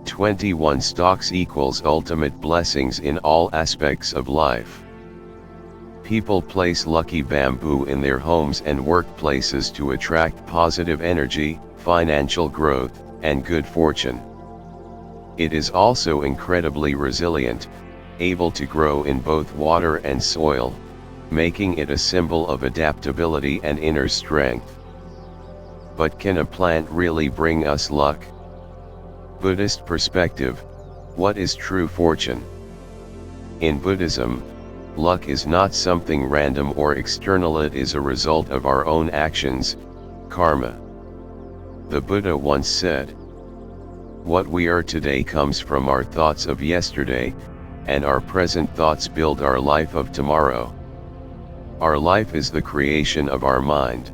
21 stalks equals ultimate blessings in all aspects of life. People place lucky bamboo in their homes and workplaces to attract positive energy, financial growth, and good fortune. It is also incredibly resilient, able to grow in both water and soil, making it a symbol of adaptability and inner strength. But can a plant really bring us luck? Buddhist perspective, what is true fortune? In Buddhism, luck is not something random or external, it is a result of our own actions, karma. The Buddha once said, "What we are today comes from our thoughts of yesterday, and our present thoughts build our life of tomorrow. Our life is the creation of our mind."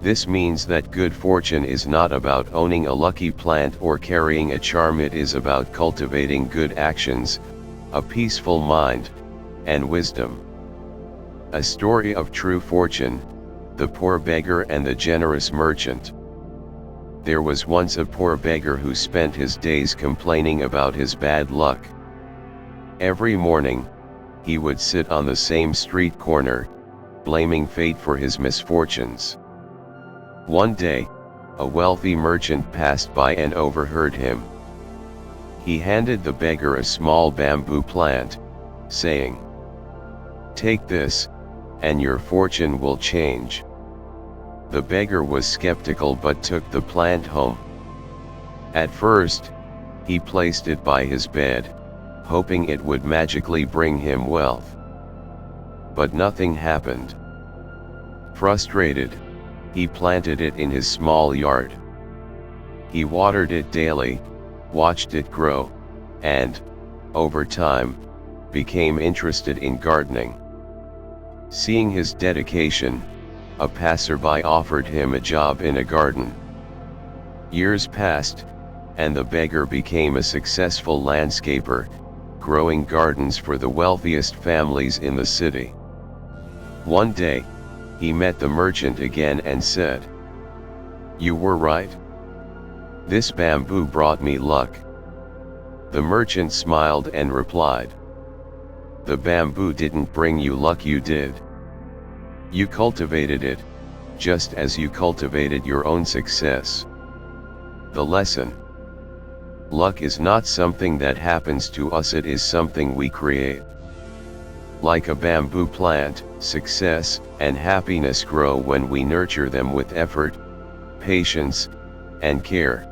This means that good fortune is not about owning a lucky plant or carrying a charm, it is about cultivating good actions, a peaceful mind, and wisdom. A story of true fortune, the poor beggar and the generous merchant. There was once a poor beggar who spent his days complaining about his bad luck. Every morning, he would sit on the same street corner, blaming fate for his misfortunes. One day, a wealthy merchant passed by and overheard him. He handed the beggar a small bamboo plant, saying, "Take this, and your fortune will change." The beggar was skeptical but took the plant home. At first, he placed it by his bed, hoping it would magically bring him wealth. But nothing happened. Frustrated, he planted it in his small yard. He watered it daily, watched it grow, and, over time, became interested in gardening. Seeing his dedication, a passerby offered him a job in a garden. Years passed, and the beggar became a successful landscaper, growing gardens for the wealthiest families in the city. One day, he met the merchant again and said, "You were right. This bamboo brought me luck." The merchant smiled and replied, "The bamboo didn't bring you luck, you did. You cultivated it, just as you cultivated your own success." The lesson: luck is not something that happens to us, it is something we create. Like a bamboo plant, success and happiness grow when we nurture them with effort, patience, and care.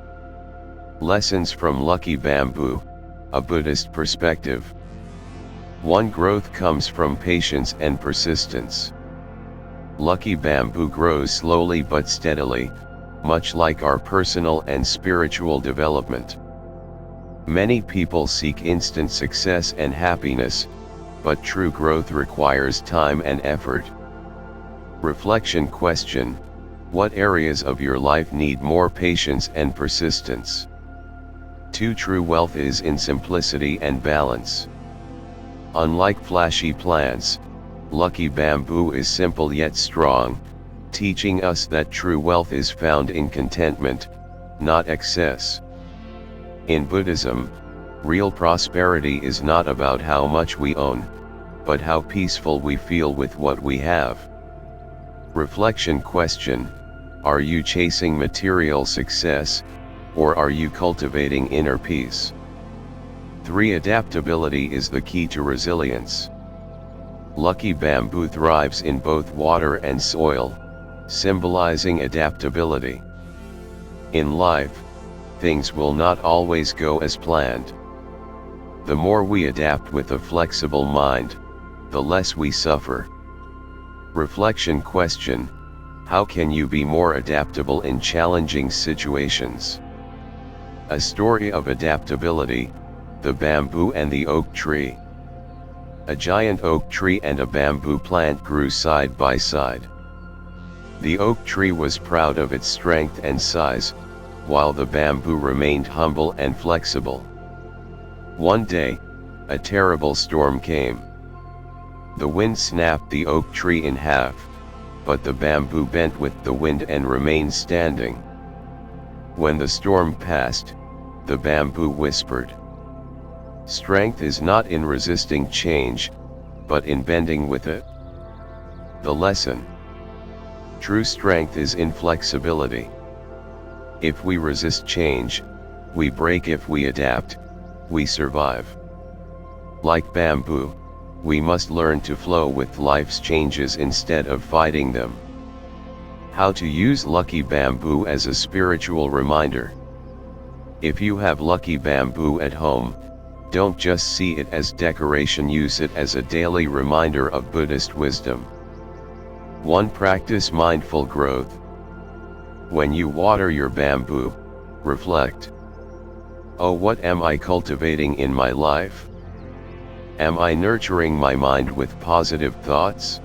Lessons from lucky bamboo, a Buddhist perspective. 1. Growth comes from patience and persistence. Lucky bamboo grows slowly but steadily, much like our personal and spiritual development. Many people seek instant success and happiness, but true growth requires time and effort. Reflection question: what areas of your life need more patience and persistence? 2. True wealth is in simplicity and balance. Unlike flashy plants, lucky bamboo is simple yet strong, teaching us that true wealth is found in contentment, not excess. In Buddhism, real prosperity is not about how much we own, but how peaceful we feel with what we have. Reflection question: are you chasing material success, or are you cultivating inner peace? 3. Adaptability is the key to resilience. Lucky bamboo thrives in both water and soil, symbolizing adaptability. In life, things will not always go as planned. The more we adapt with a flexible mind, the less we suffer. Reflection question: How can you be more adaptable in challenging situations? A story of adaptability, the bamboo and the oak tree. A giant oak tree and a bamboo plant grew side by side. The oak tree was proud of its strength and size, while the bamboo remained humble and flexible. One day, a terrible storm came. The wind snapped the oak tree in half, but the bamboo bent with the wind and remained standing. When the storm passed, the bamboo whispered, "Strength is not in resisting change, but in bending with it." The lesson: true strength is in flexibility. If we resist change, we break. If we adapt, we survive. Like bamboo, we must learn to flow with life's changes instead of fighting them. How to use lucky bamboo as a spiritual reminder. If you have lucky bamboo at home, don't just see it as decoration, use it as a daily reminder of Buddhist wisdom. 1. Practice mindful growth. When you water your bamboo, reflect. Oh, what am I cultivating in my life? Am I nurturing my mind with positive thoughts?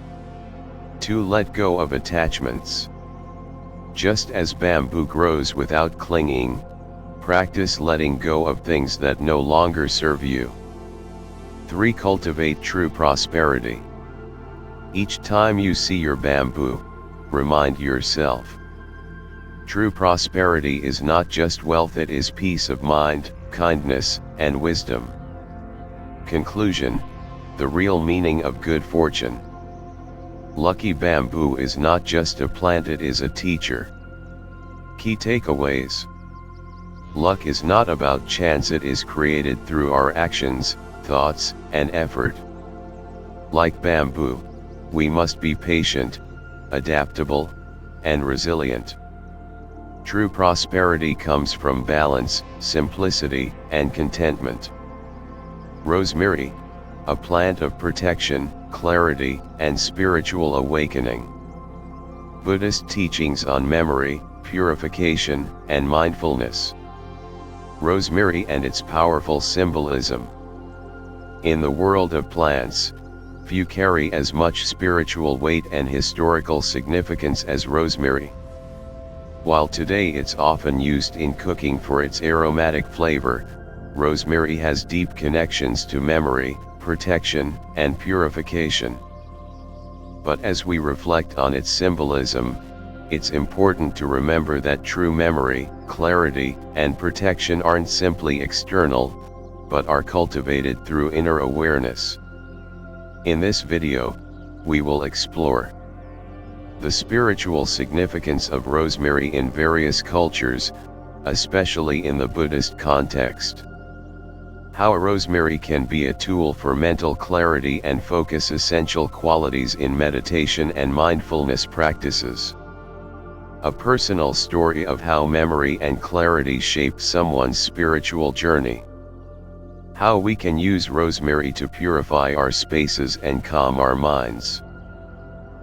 2. Let go of attachments. Just as bamboo grows without clinging, practice letting go of things that no longer serve you. 3. Cultivate true prosperity. Each time you see your bamboo, remind yourself. True prosperity is not just wealth, it is peace of mind, kindness, and wisdom. Conclusion: the real meaning of good fortune. Lucky bamboo is not just a plant, it is a teacher. Key takeaways: luck is not about chance, it is created through our actions, thoughts, and effort. Like bamboo, we must be patient, adaptable, and resilient. True prosperity comes from balance, simplicity, and contentment. Rosemary, a plant of protection, clarity, and spiritual awakening. Buddhist teachings on memory, purification, and mindfulness. Rosemary and its powerful symbolism. In the world of plants, few carry as much spiritual weight and historical significance as rosemary. While today it's often used in cooking for its aromatic flavor, rosemary has deep connections to memory, protection, and purification. But as we reflect on its symbolism, it's important to remember that true memory, clarity, and protection aren't simply external, but are cultivated through inner awareness. In this video, we will explore the spiritual significance of rosemary in various cultures, especially in the Buddhist context. How rosemary can be a tool for mental clarity and focus, essential qualities in meditation and mindfulness practices. A personal story of how memory and clarity shape someone's spiritual journey. How we can use rosemary to purify our spaces and calm our minds.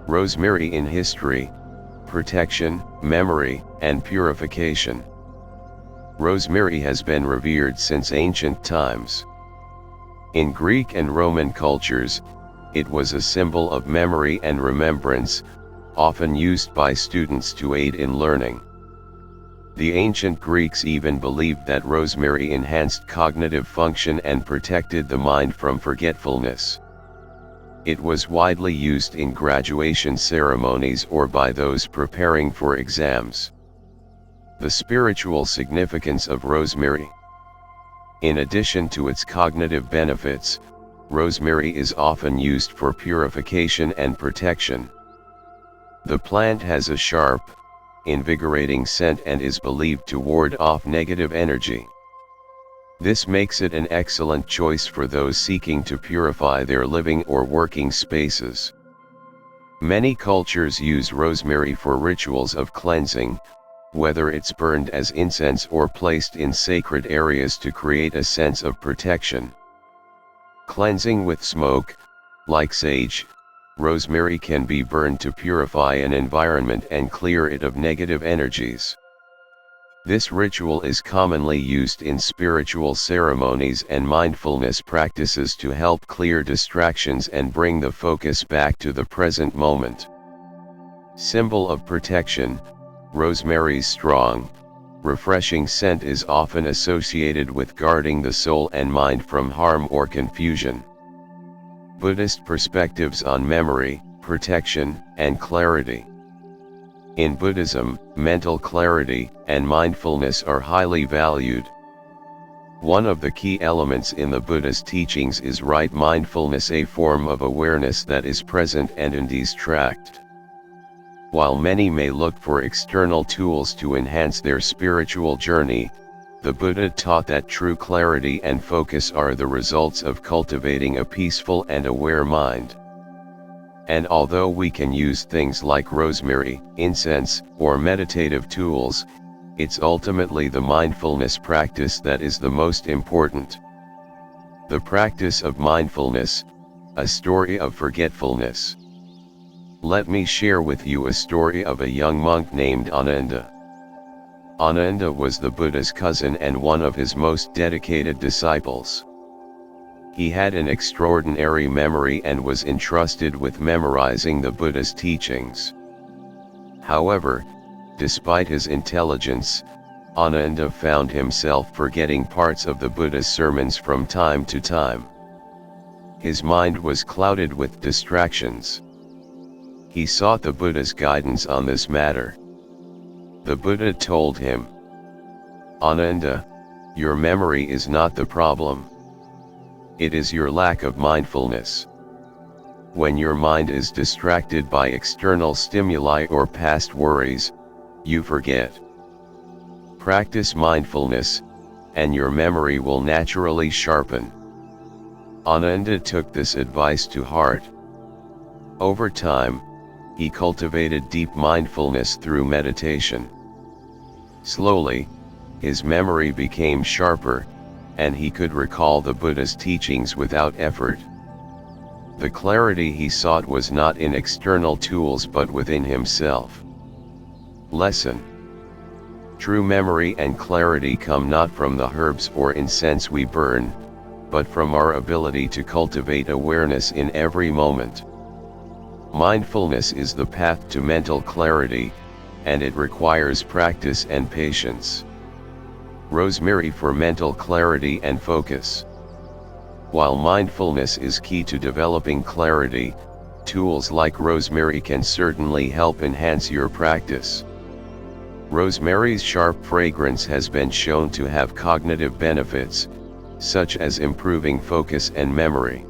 Rosemary in history, protection, memory, and purification. Rosemary has been revered since ancient times. In Greek and Roman cultures, it was a symbol of memory and remembrance, often used by students to aid in learning. The ancient Greeks even believed that rosemary enhanced cognitive function and protected the mind from forgetfulness. It was widely used in graduation ceremonies or by those preparing for exams. The spiritual significance of rosemary. In addition to its cognitive benefits, rosemary is often used for purification and protection. The plant has a sharp, invigorating scent and is believed to ward off negative energy. This makes it an excellent choice for those seeking to purify their living or working spaces. Many cultures use rosemary for rituals of cleansing, whether it's burned as incense or placed in sacred areas to create a sense of protection. Cleansing with smoke, like sage, rosemary can be burned to purify an environment and clear it of negative energies. This ritual is commonly used in spiritual ceremonies and mindfulness practices to help clear distractions and bring the focus back to the present moment. Symbol of protection, rosemary's strong, refreshing scent is often associated with guarding the soul and mind from harm or confusion. Buddhist perspectives on memory, protection, and clarity. In Buddhism, mental clarity and mindfulness are highly valued. One of the key elements in the Buddha's teachings is right mindfulness, a form of awareness that is present and undistracted. While many may look for external tools to enhance their spiritual journey, the Buddha taught that true clarity and focus are the results of cultivating a peaceful and aware mind. And although we can use things like rosemary, incense, or meditative tools, it's ultimately the mindfulness practice that is the most important. The practice of mindfulness, a story of forgetfulness. Let me share with you a story of a young monk named Ananda. Ananda was the Buddha's cousin and one of his most dedicated disciples. He had an extraordinary memory and was entrusted with memorizing the Buddha's teachings. However, despite his intelligence, Ananda found himself forgetting parts of the Buddha's sermons from time to time. His mind was clouded with distractions. He sought the Buddha's guidance on this matter. The Buddha told him, "Ananda, your memory is not the problem. It is your lack of mindfulness. When your mind is distracted by external stimuli or past worries, you forget. Practice mindfulness, and your memory will naturally sharpen." Ananda took this advice to heart. Over time, he cultivated deep mindfulness through meditation. Slowly, his memory became sharper, and he could recall the Buddha's teachings without effort. The clarity he sought was not in external tools but within himself. Lesson: true memory and clarity come not from the herbs or incense we burn, but from our ability to cultivate awareness in every moment. Mindfulness is the path to mental clarity, and it requires practice and patience. Rosemary for mental clarity and focus. While mindfulness is key to developing clarity, tools like rosemary can certainly help enhance your practice. Rosemary's sharp fragrance has been shown to have cognitive benefits, such as improving focus and memory.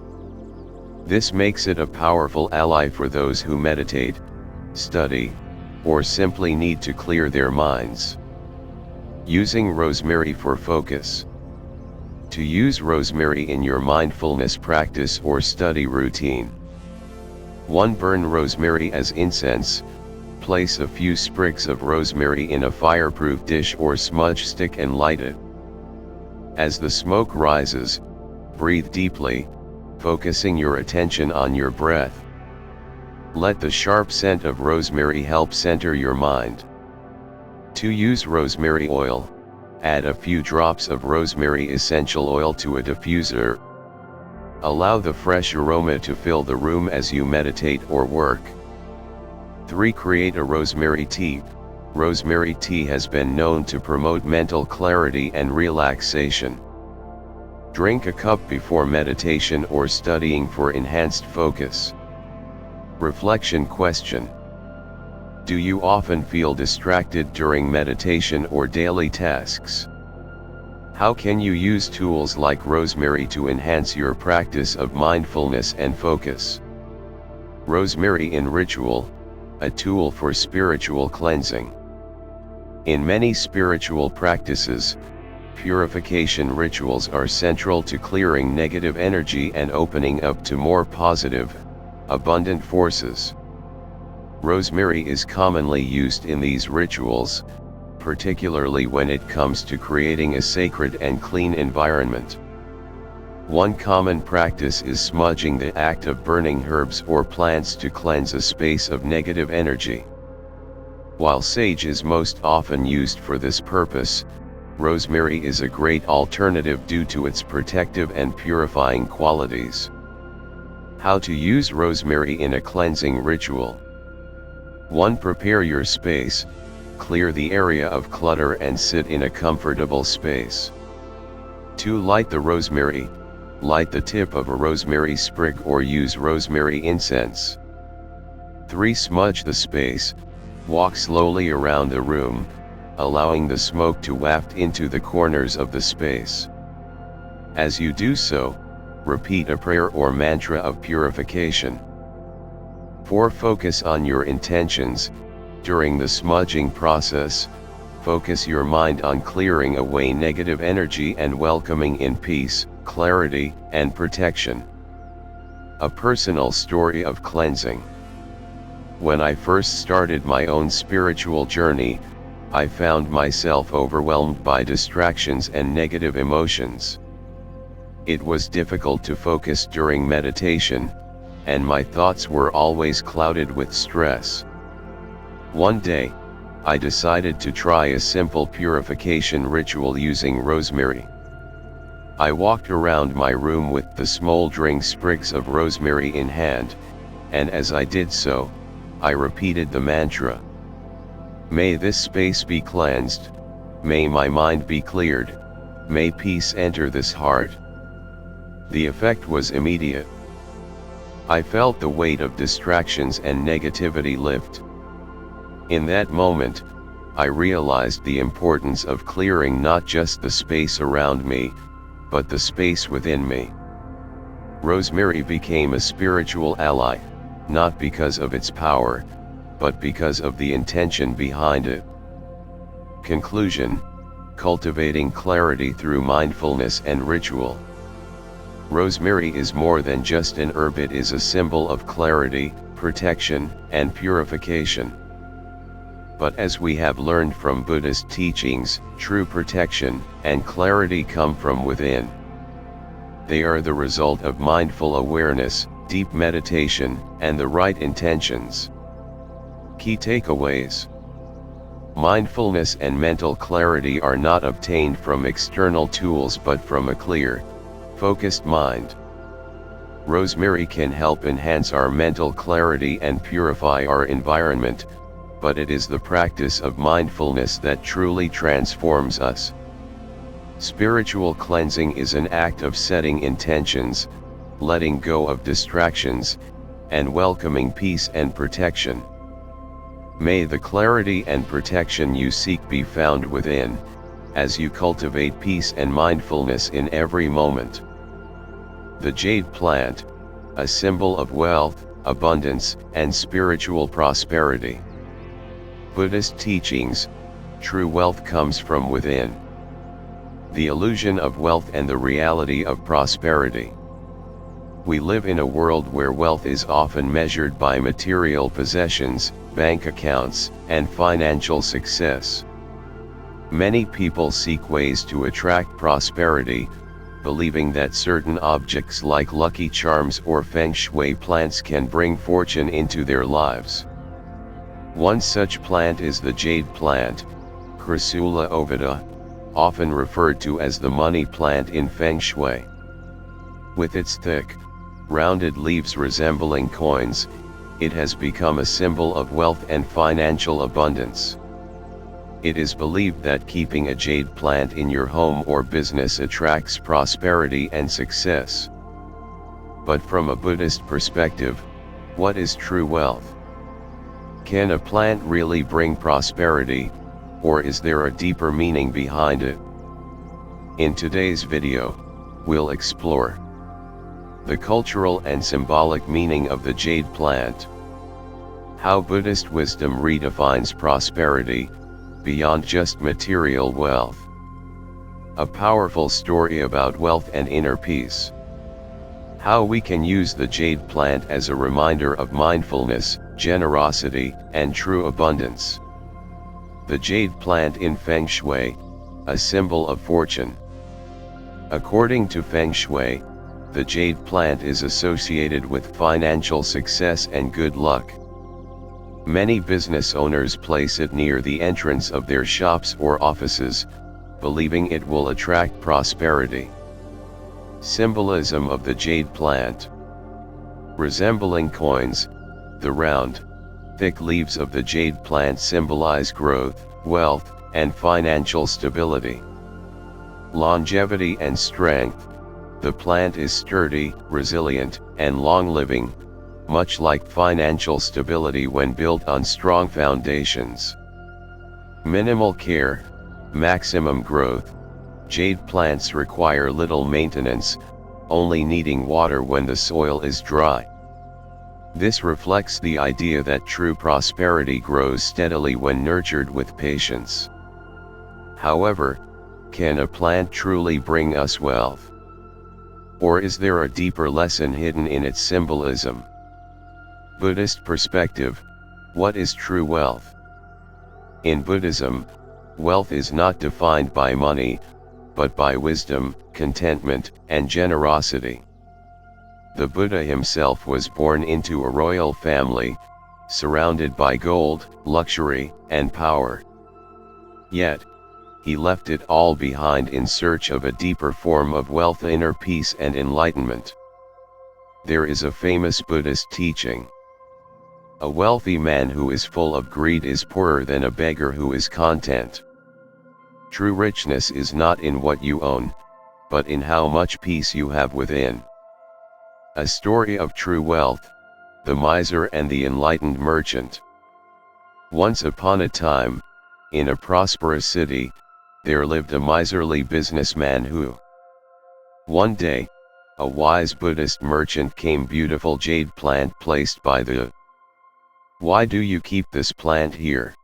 This makes it a powerful ally for those who meditate, study, or simply need to clear their minds. Using rosemary for focus. To use rosemary in your mindfulness practice or study routine. 1. Burn rosemary as incense. Place a few sprigs of rosemary in a fireproof dish or smudge stick and light it. As the smoke rises, breathe deeply, focusing your attention on your breath. Let the sharp scent of rosemary help center your mind. To use rosemary oil, add a few drops of rosemary essential oil to a diffuser. Allow the fresh aroma to fill the room as you meditate or work. 3. Create a rosemary tea. Rosemary tea has been known to promote mental clarity and relaxation. Drink a cup before meditation or studying for enhanced focus. Reflection question: do you often feel distracted during meditation or daily tasks? How can you use tools like rosemary to enhance your practice of mindfulness and focus? Rosemary in ritual, a tool for spiritual cleansing. In many spiritual practices, purification rituals are central to clearing negative energy and opening up to more positive, abundant forces. Rosemary is commonly used in these rituals, particularly when it comes to creating a sacred and clean environment. One common practice is smudging, the act of burning herbs or plants to cleanse a space of negative energy. While sage is most often used for this purpose, rosemary is a great alternative due to its protective and purifying qualities. How to use rosemary in a cleansing ritual. 1. Prepare your space, clear the area of clutter and sit in a comfortable space. 2. Light the rosemary. Light the tip of a rosemary sprig or use rosemary incense. 3. Smudge the space. Walk slowly around the room, allowing the smoke to waft into the corners of the space. As you do so, repeat a prayer or mantra of purification. 4. Focus on your intentions. During the smudging process, focus your mind on clearing away negative energy and welcoming in peace, clarity, and protection. A personal story of cleansing. When I first started my own spiritual journey, I found myself overwhelmed by distractions and negative emotions. It was difficult to focus during meditation, and my thoughts were always clouded with stress. One day, I decided to try a simple purification ritual using rosemary. I walked around my room with the smoldering sprigs of rosemary in hand, and as I did so, I repeated the mantra. May this space be cleansed, may my mind be cleared, may peace enter this heart. The effect was immediate. I felt the weight of distractions and negativity lift. In that moment, I realized the importance of clearing not just the space around me, but the space within me. Rosemary became a spiritual ally, not because of its power, but because of the intention behind it. Conclusion: cultivating clarity through mindfulness and ritual. Rosemary is more than just an herb, it is a symbol of clarity, protection, and purification. But as we have learned from Buddhist teachings, true protection and clarity come from within. They are the result of mindful awareness, deep meditation, and the right intentions. Key takeaways. Mindfulness and mental clarity are not obtained from external tools but from a clear, focused mind. Rosemary can help enhance our mental clarity and purify our environment, but it is the practice of mindfulness that truly transforms us. Spiritual cleansing is an act of setting intentions, letting go of distractions, and welcoming peace and protection. May the clarity and protection you seek be found within, as you cultivate peace and mindfulness in every moment. The jade plant, a symbol of wealth, abundance, and spiritual prosperity. Buddhist teachings, true wealth comes from within. The illusion of wealth and the reality of prosperity. We live in a world where wealth is often measured by material possessions, bank accounts, and financial success. Many people seek ways to attract prosperity, believing that certain objects like lucky charms or feng shui plants can bring fortune into their lives. One such plant is the jade plant, Crassula ovida, often referred to as the money plant in feng shui. With its thick, rounded leaves resembling coins, it has become a symbol of wealth and financial abundance. It is believed that keeping a jade plant in your home or business attracts prosperity and success. But from a Buddhist perspective, what is true wealth? Can a plant really bring prosperity, or is there a deeper meaning behind it? In today's video, we'll explore the cultural and symbolic meaning of the jade plant, how Buddhist wisdom redefines prosperity, beyond just material wealth, a powerful story about wealth and inner peace, how we can use the jade plant as a reminder of mindfulness, generosity, and true abundance. The jade plant in Feng Shui, a symbol of fortune. According to Feng Shui, the jade plant is associated with financial success and good luck. Many business owners place it near the entrance of their shops or offices, believing it will attract prosperity. Symbolism of the jade plant. Resembling coins, the round, thick leaves of the jade plant symbolize growth, wealth, and financial stability. Longevity and strength. The plant is sturdy, resilient, and long-living, much like financial stability when built on strong foundations. Minimal care, maximum growth. Jade plants require little maintenance, only needing water when the soil is dry. This reflects the idea that true prosperity grows steadily when nurtured with patience. However, can a plant truly bring us wealth? Or is there a deeper lesson hidden in its symbolism? Buddhist perspective, what is true wealth? In Buddhism, wealth is not defined by money, but by wisdom, contentment, and generosity. The Buddha himself was born into a royal family, surrounded by gold, luxury, and power. Yet, he left it all behind in search of a deeper form of wealth, inner peace and enlightenment. There is a famous Buddhist teaching. A wealthy man who is full of greed is poorer than a beggar who is content. True richness is not in what you own, but in how much peace you have within. A story of true wealth, the miser and the enlightened merchant. Once upon a time, in a prosperous city, there lived a miserly businessman who. One day, a wise Buddhist merchant came beautiful jade plant placed by the. Why do you keep this plant here?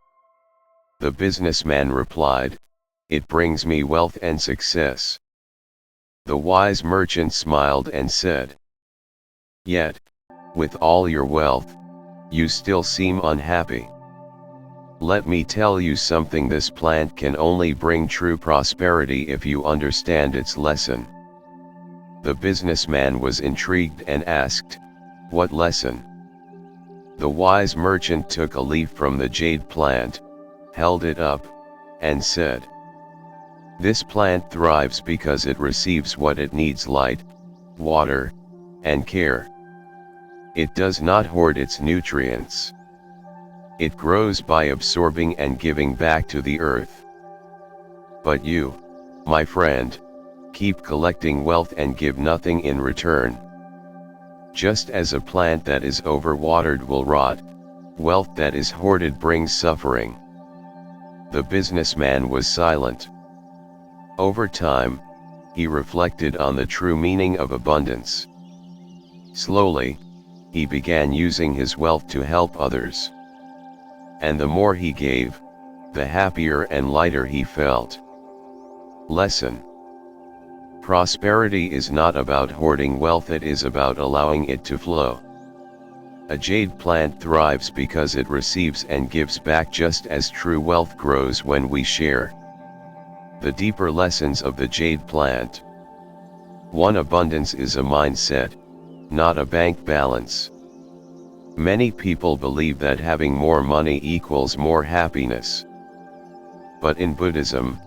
The businessman replied, it brings me wealth and success. The wise merchant smiled and said, yet, with all your wealth, you still seem unhappy. Let me tell you something, this plant can only bring true prosperity if you understand its lesson. The businessman was intrigued and asked, what lesson? The wise merchant took a leaf from the jade plant, held it up, and said, this plant thrives because it receives what it needs: light, water, and care. It does not hoard its nutrients. It grows by absorbing and giving back to the earth. But you, my friend, keep collecting wealth and give nothing in return. Just as a plant that is overwatered will rot, wealth that is hoarded brings suffering. The businessman was silent. Over time, he reflected on the true meaning of abundance. Slowly, he began using his wealth to help others. And the more he gave, the happier and lighter he felt. Lesson: prosperity is not about hoarding wealth, it is about allowing it to flow. A jade plant thrives because it receives and gives back, just as true wealth grows when we share. The deeper lessons of the jade plant. 1. Abundance is a mindset, not a bank balance. Many people believe that having more money equals more happiness. But in Buddhism,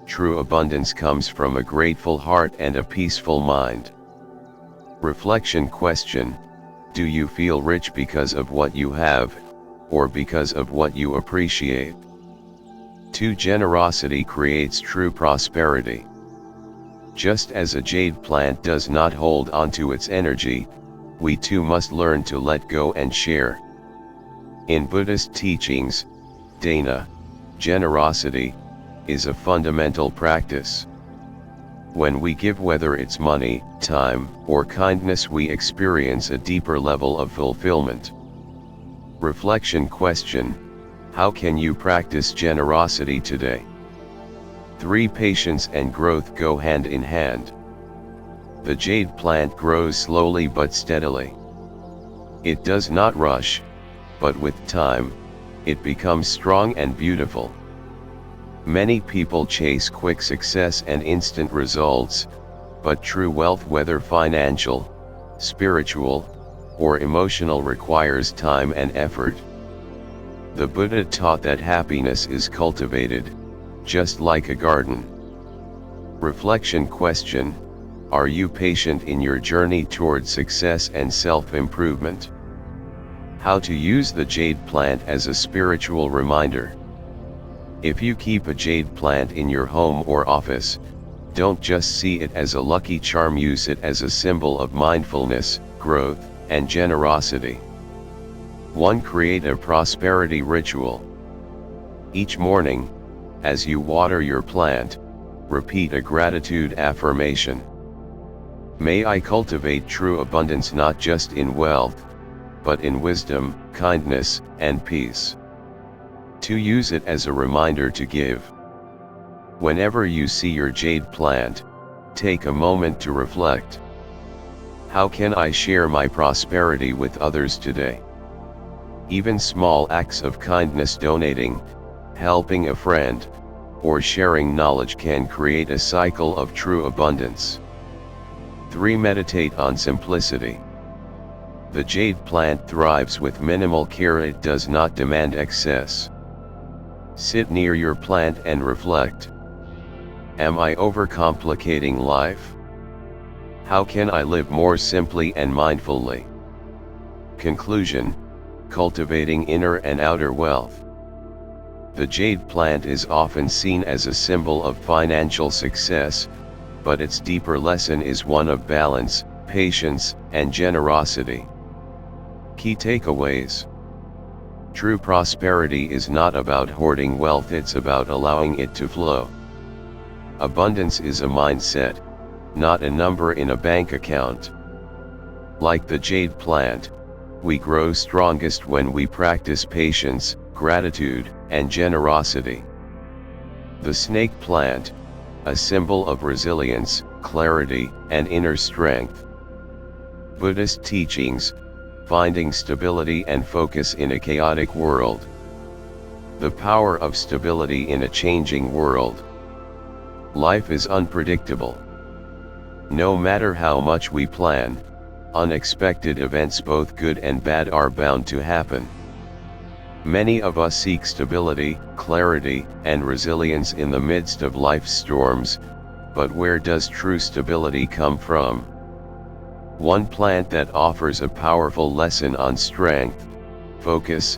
true abundance comes from a grateful heart and a peaceful mind. Reflection question: do you feel rich because of what you have, or because of what you appreciate? 2. Generosity creates true prosperity. Just as a jade plant does not hold onto its energy, we too must learn to let go and share. In Buddhist teachings, dana, generosity, is a fundamental practice. When we give, whether it's money, time, or kindness, we experience a deeper level of fulfillment. Reflection question: how can you practice generosity today? 3. Patience and growth go hand in hand. The jade plant grows slowly but steadily. It does not rush, but with time, it becomes strong and beautiful. Many people chase quick success and instant results, but true wealth, whether financial, spiritual, or emotional, requires time and effort. The Buddha taught that happiness is cultivated, just like a garden. Reflection question: are you patient in your journey towards success and self-improvement? How to use the jade plant as a spiritual reminder. If you keep a jade plant in your home or office, don't just see it as a lucky charm, use it as a symbol of mindfulness, growth, and generosity. 1. Create a prosperity ritual. Each morning, as you water your plant, repeat a gratitude affirmation. May I cultivate true abundance, not just in wealth, but in wisdom, kindness, and peace. 2. Use it as a reminder to give. Whenever you see your jade plant, take a moment to reflect. How can I share my prosperity with others today? Even small acts of kindness, donating, helping a friend, or sharing knowledge can create a cycle of true abundance. 3. Meditate on simplicity. The jade plant thrives with minimal care, it does not demand excess. Sit near your plant and reflect. Am I overcomplicating life? How can I live more simply and mindfully? Conclusion: cultivating inner and outer wealth. The jade plant is often seen as a symbol of financial success, but its deeper lesson is one of balance, patience, and generosity. Key takeaways: true prosperity is not about hoarding wealth, it's about allowing it to flow. Abundance is a mindset, not a number in a bank account. Like the jade plant, we grow strongest when we practice patience, gratitude, and generosity. The snake plant, a symbol of resilience, clarity, and inner strength. Buddhist teachings, finding stability and focus in a chaotic world. The power of stability in a changing world. Life is unpredictable. No matter how much we plan, unexpected events, both good and bad, are bound to happen. Many of us seek stability, clarity, and resilience in the midst of life's storms, but where does true stability come from? One plant that offers a powerful lesson on strength, focus,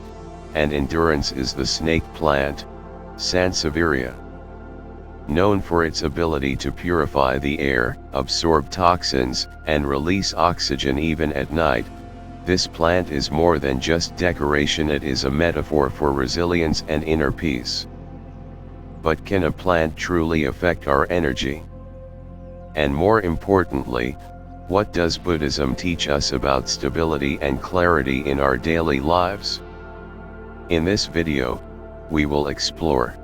and endurance is the snake plant, Sansevieria. Known for its ability to purify the air, absorb toxins, and release oxygen even at night, this plant is more than just decoration, it is a metaphor for resilience and inner peace. But can a plant truly affect our energy? And more importantly, what does Buddhism teach us about stability and clarity in our daily lives? In this video, we will explore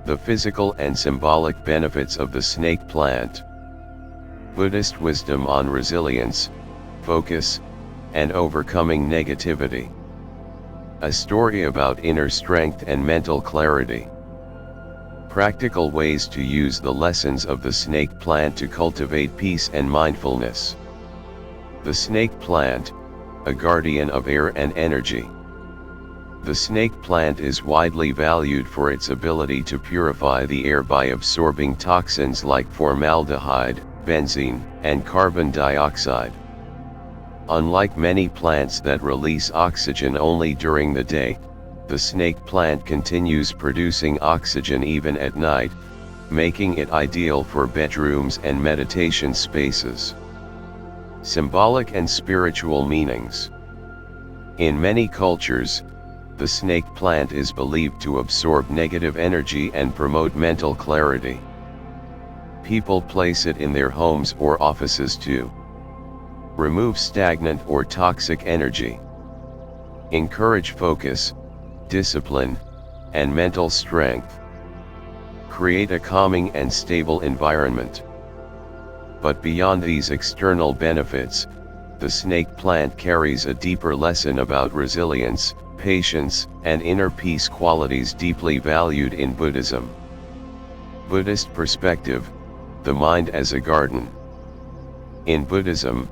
the physical and symbolic benefits of the snake plant, Buddhist wisdom on resilience, focus, and overcoming negativity, a story about inner strength and mental clarity, practical ways to use the lessons of the snake plant to cultivate peace and mindfulness. The snake plant, a guardian of air and energy. The snake plant is widely valued for its ability to purify the air by absorbing toxins like formaldehyde, benzene, and carbon dioxide. Unlike many plants that release oxygen only during the day, the snake plant continues producing oxygen even at night, making it ideal for bedrooms and meditation spaces. Symbolic and spiritual meanings. In many cultures, the snake plant is believed to absorb negative energy and promote mental clarity. People place it in their homes or offices to remove stagnant or toxic energy, encourage focus, discipline, and mental strength, create a calming and stable environment. But beyond these external benefits, the snake plant carries a deeper lesson about resilience, patience, and inner peace, qualities deeply valued in Buddhism. Buddhist perspective. the mind as a garden. In Buddhism,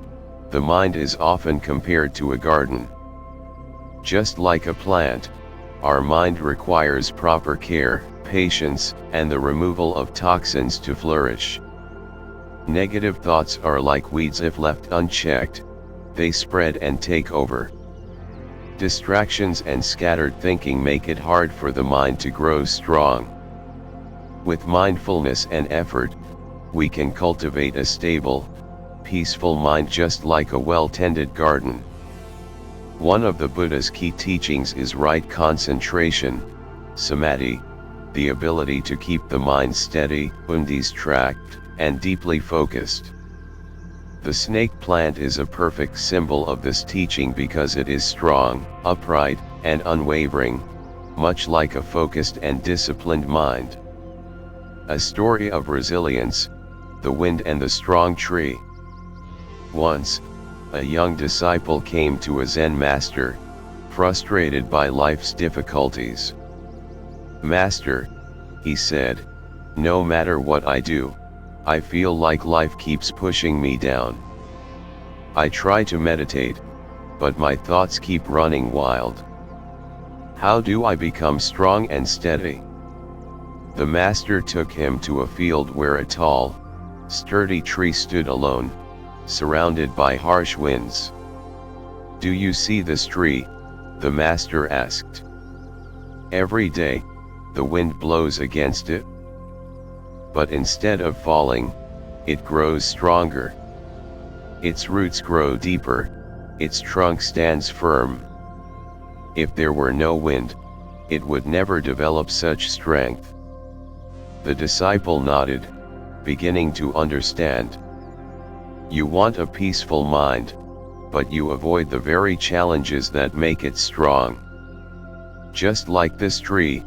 the mind is often compared to a garden. Just like a plant, our mind requires proper care, patience, and the removal of toxins to flourish. Negative thoughts are like weeds. If left unchecked, they spread and take over. Distractions and scattered thinking make it hard for the mind to grow strong. With mindfulness and effort, we can cultivate a stable, peaceful mind just like a well-tended garden. One of the Buddha's key teachings is right concentration, samadhi, the ability to keep the mind steady, undistracted, and deeply focused. The snake plant is a perfect symbol of this teaching because it is strong, upright, and unwavering, much like a focused and disciplined mind. A story of resilience, the wind and the strong tree. Once, a young disciple came to a Zen master, frustrated by life's difficulties. "Master," he said, "no matter what I do, I feel like life keeps pushing me down. I try to meditate, but my thoughts keep running wild. How do I become strong and steady?" The master took him to a field where a tall, sturdy tree stood alone, surrounded by harsh winds. "Do you see this tree?" the master asked. "Every day, the wind blows against it. But instead of falling, it grows stronger. Its roots grow deeper, its trunk stands firm. If there were no wind, it would never develop such strength." The disciple nodded, beginning to understand. You want a peaceful mind, but you avoid the very challenges that make it strong. Just like this tree,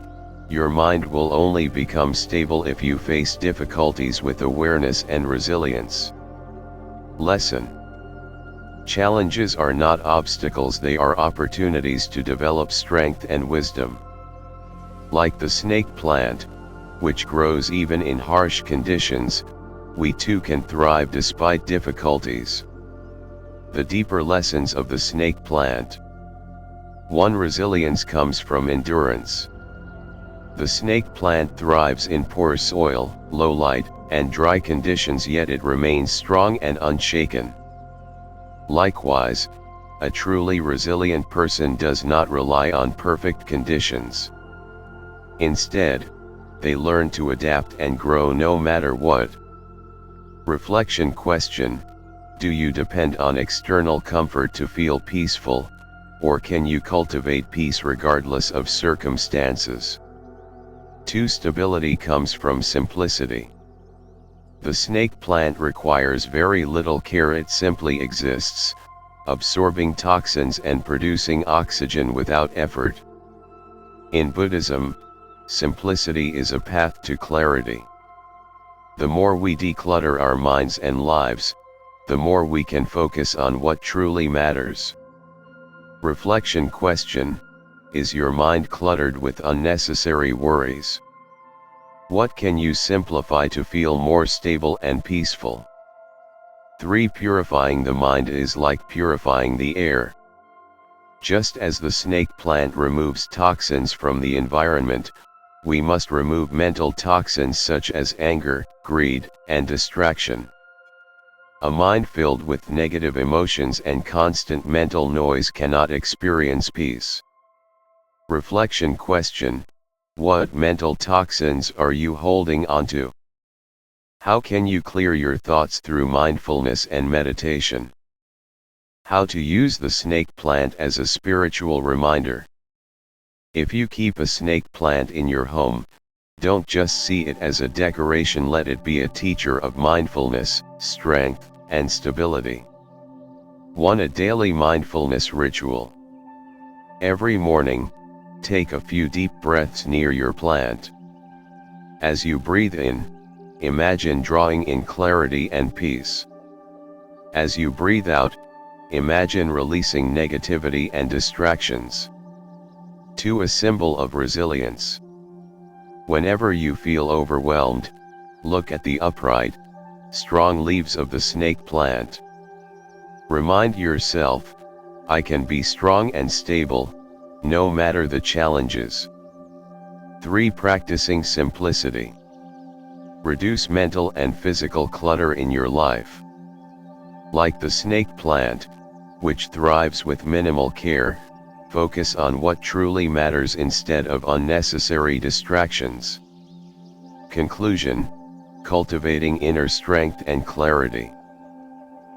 your mind will only become stable if you face difficulties with awareness and resilience. Lesson: challenges are not obstacles, they are opportunities to develop strength and wisdom. Like the snake plant, which grows even in harsh conditions, we too can thrive despite difficulties. The deeper lessons of the snake plant. 1. Resilience comes from endurance. The snake plant thrives in poor soil, low light, and dry conditions, yet it remains strong and unshaken. Likewise, a truly resilient person does not rely on perfect conditions. Instead, they learn to adapt and grow no matter what. Reflection question: do you depend on external comfort to feel peaceful, or can you cultivate peace regardless of circumstances? 2. Stability comes from simplicity. The snake plant requires very little care, it simply exists, absorbing toxins and producing oxygen without effort. In Buddhism, simplicity is a path to clarity. The more we declutter our minds and lives, the more we can focus on what truly matters. Reflection question: is your mind cluttered with unnecessary worries? What can you simplify to feel more stable and peaceful? 3. Purifying the mind is like purifying the air. Just as the snake plant removes toxins from the environment, we must remove mental toxins such as anger, greed, and distraction. A mind filled with negative emotions and constant mental noise cannot experience peace. Reflection question: what mental toxins are you holding onto? How can you clear your thoughts through mindfulness and meditation? How to use the snake plant as a spiritual reminder. If you keep a snake plant in your home, don't just see it as a decoration, let it be a teacher of mindfulness, strength, and stability. 1. A daily mindfulness ritual. Every morning, take a few deep breaths near your plant. As you breathe in, imagine drawing in clarity and peace. As you breathe out, imagine releasing negativity and distractions. 2. A symbol of resilience. Whenever you feel overwhelmed, look at the upright, strong leaves of the snake plant. Remind yourself, I can be strong and stable, no matter the challenges. 3. Practicing simplicity. Reduce mental and physical clutter in your life. Like the snake plant, which thrives with minimal care, focus on what truly matters instead of unnecessary distractions. Conclusion: cultivating inner strength and clarity.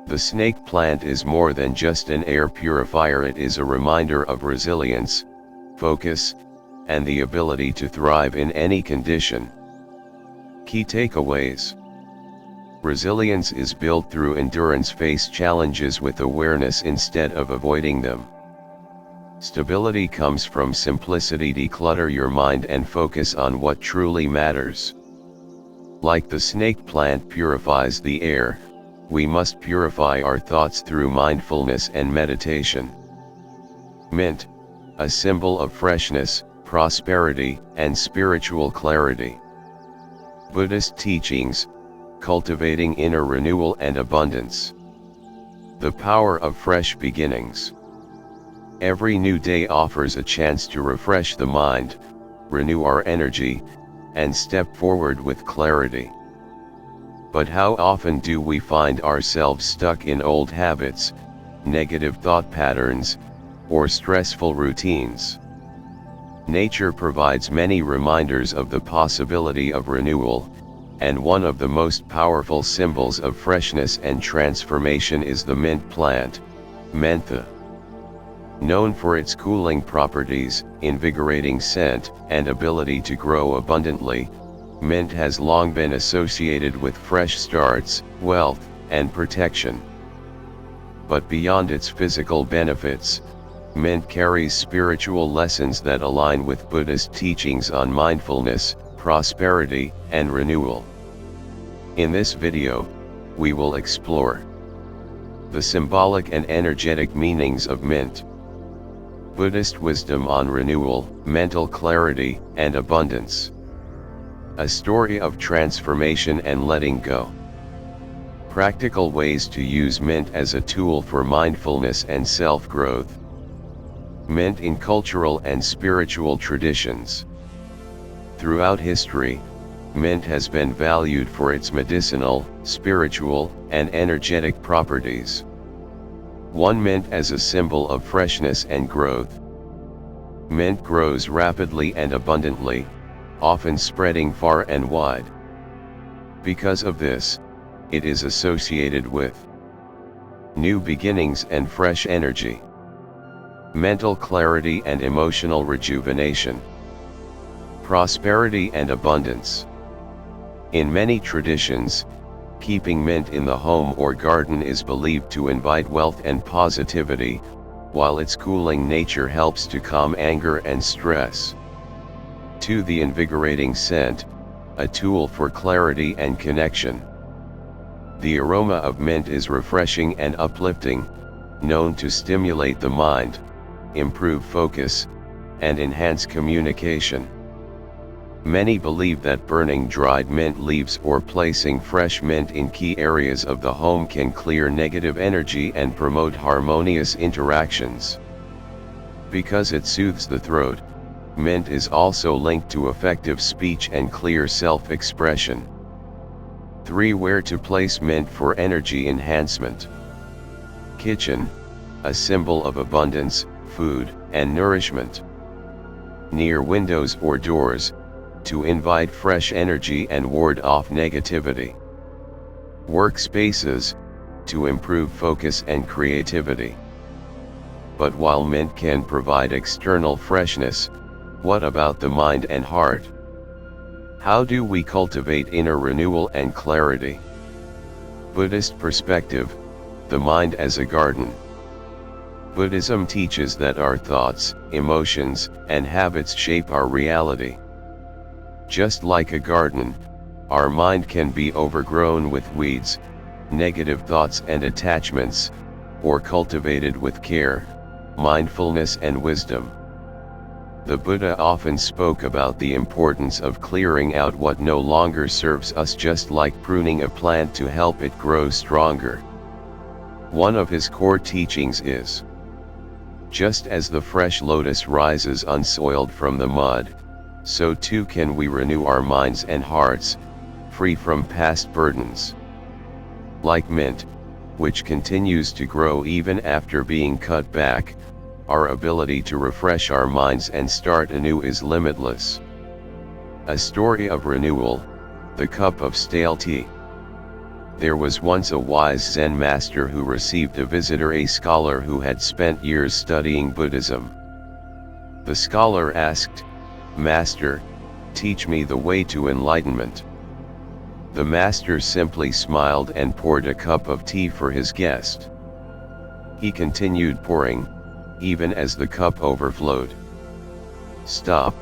The snake plant is more than just an air purifier, it is a reminder of resilience, focus, and the ability to thrive in any condition. Key takeaways: resilience is built through endurance, face challenges with awareness instead of avoiding them. Stability comes from simplicity, declutter your mind and focus on what truly matters. Like the snake plant purifies the air, we must purify our thoughts through mindfulness and meditation. Mint, a symbol of freshness, prosperity, and spiritual clarity. Buddhist teachings, cultivating inner renewal and abundance. The power of fresh beginnings. Every new day offers a chance to refresh the mind, renew our energy, and step forward with clarity. But how often do we find ourselves stuck in old habits, negative thought patterns, or stressful routines? Nature provides many reminders of the possibility of renewal, and one of the most powerful symbols of freshness and transformation is the mint plant, mentha. Known for its cooling properties, invigorating scent, and ability to grow abundantly, mint has long been associated with fresh starts, wealth, and protection. But beyond its physical benefits, mint carries spiritual lessons that align with Buddhist teachings on mindfulness, prosperity, and renewal. In this video, we will explore the symbolic and energetic meanings of mint, Buddhist wisdom on renewal, mental clarity, and abundance, a story of transformation and letting go, practical ways to use mint as a tool for mindfulness and self-growth, mint in cultural and spiritual traditions. Throughout history, mint has been valued for its medicinal, spiritual, and energetic properties. 1. Mint as a symbol of freshness and growth. Mint grows rapidly and abundantly, often spreading far and wide. Because of this, it is associated with new beginnings and fresh energy, mental clarity and emotional rejuvenation, prosperity and abundance. In many traditions, keeping mint in the home or garden is believed to invite wealth and positivity, while its cooling nature helps to calm anger and stress. 2. The invigorating scent, a tool for clarity and connection. The aroma of mint is refreshing and uplifting, known to stimulate the mind, improve focus, and enhance communication. Many believe that burning dried mint leaves or placing fresh mint in key areas of the home can clear negative energy and promote harmonious interactions. Because it soothes the throat, mint is also linked to effective speech and clear self-expression. 3. Where to place mint for energy enhancement. Kitchen, a symbol of abundance, food, and nourishment. Near windows or doors, to invite fresh energy and ward off negativity. Workspaces, to improve focus and creativity. But while mint can provide external freshness, what about the mind and heart? How do we cultivate inner renewal and clarity? Buddhist perspective, the mind as a garden. Buddhism teaches that our thoughts, emotions, and habits shape our reality. Just like a garden, our mind can be overgrown with weeds, negative thoughts and attachments, or cultivated with care, mindfulness and wisdom. The Buddha often spoke about the importance of clearing out what no longer serves us, just like pruning a plant to help it grow stronger. One of his core teachings is, just as the fresh lotus rises unsoiled from the mud, so too can we renew our minds and hearts, free from past burdens. Like mint, which continues to grow even after being cut back, our ability to refresh our minds and start anew is limitless. A story of renewal, the cup of stale tea. There was once a wise Zen master who received a visitor, a scholar who had spent years studying Buddhism. The scholar asked, "Master, teach me the way to enlightenment." The master simply smiled and poured a cup of tea for his guest. He continued pouring, even as the cup overflowed. "Stop,"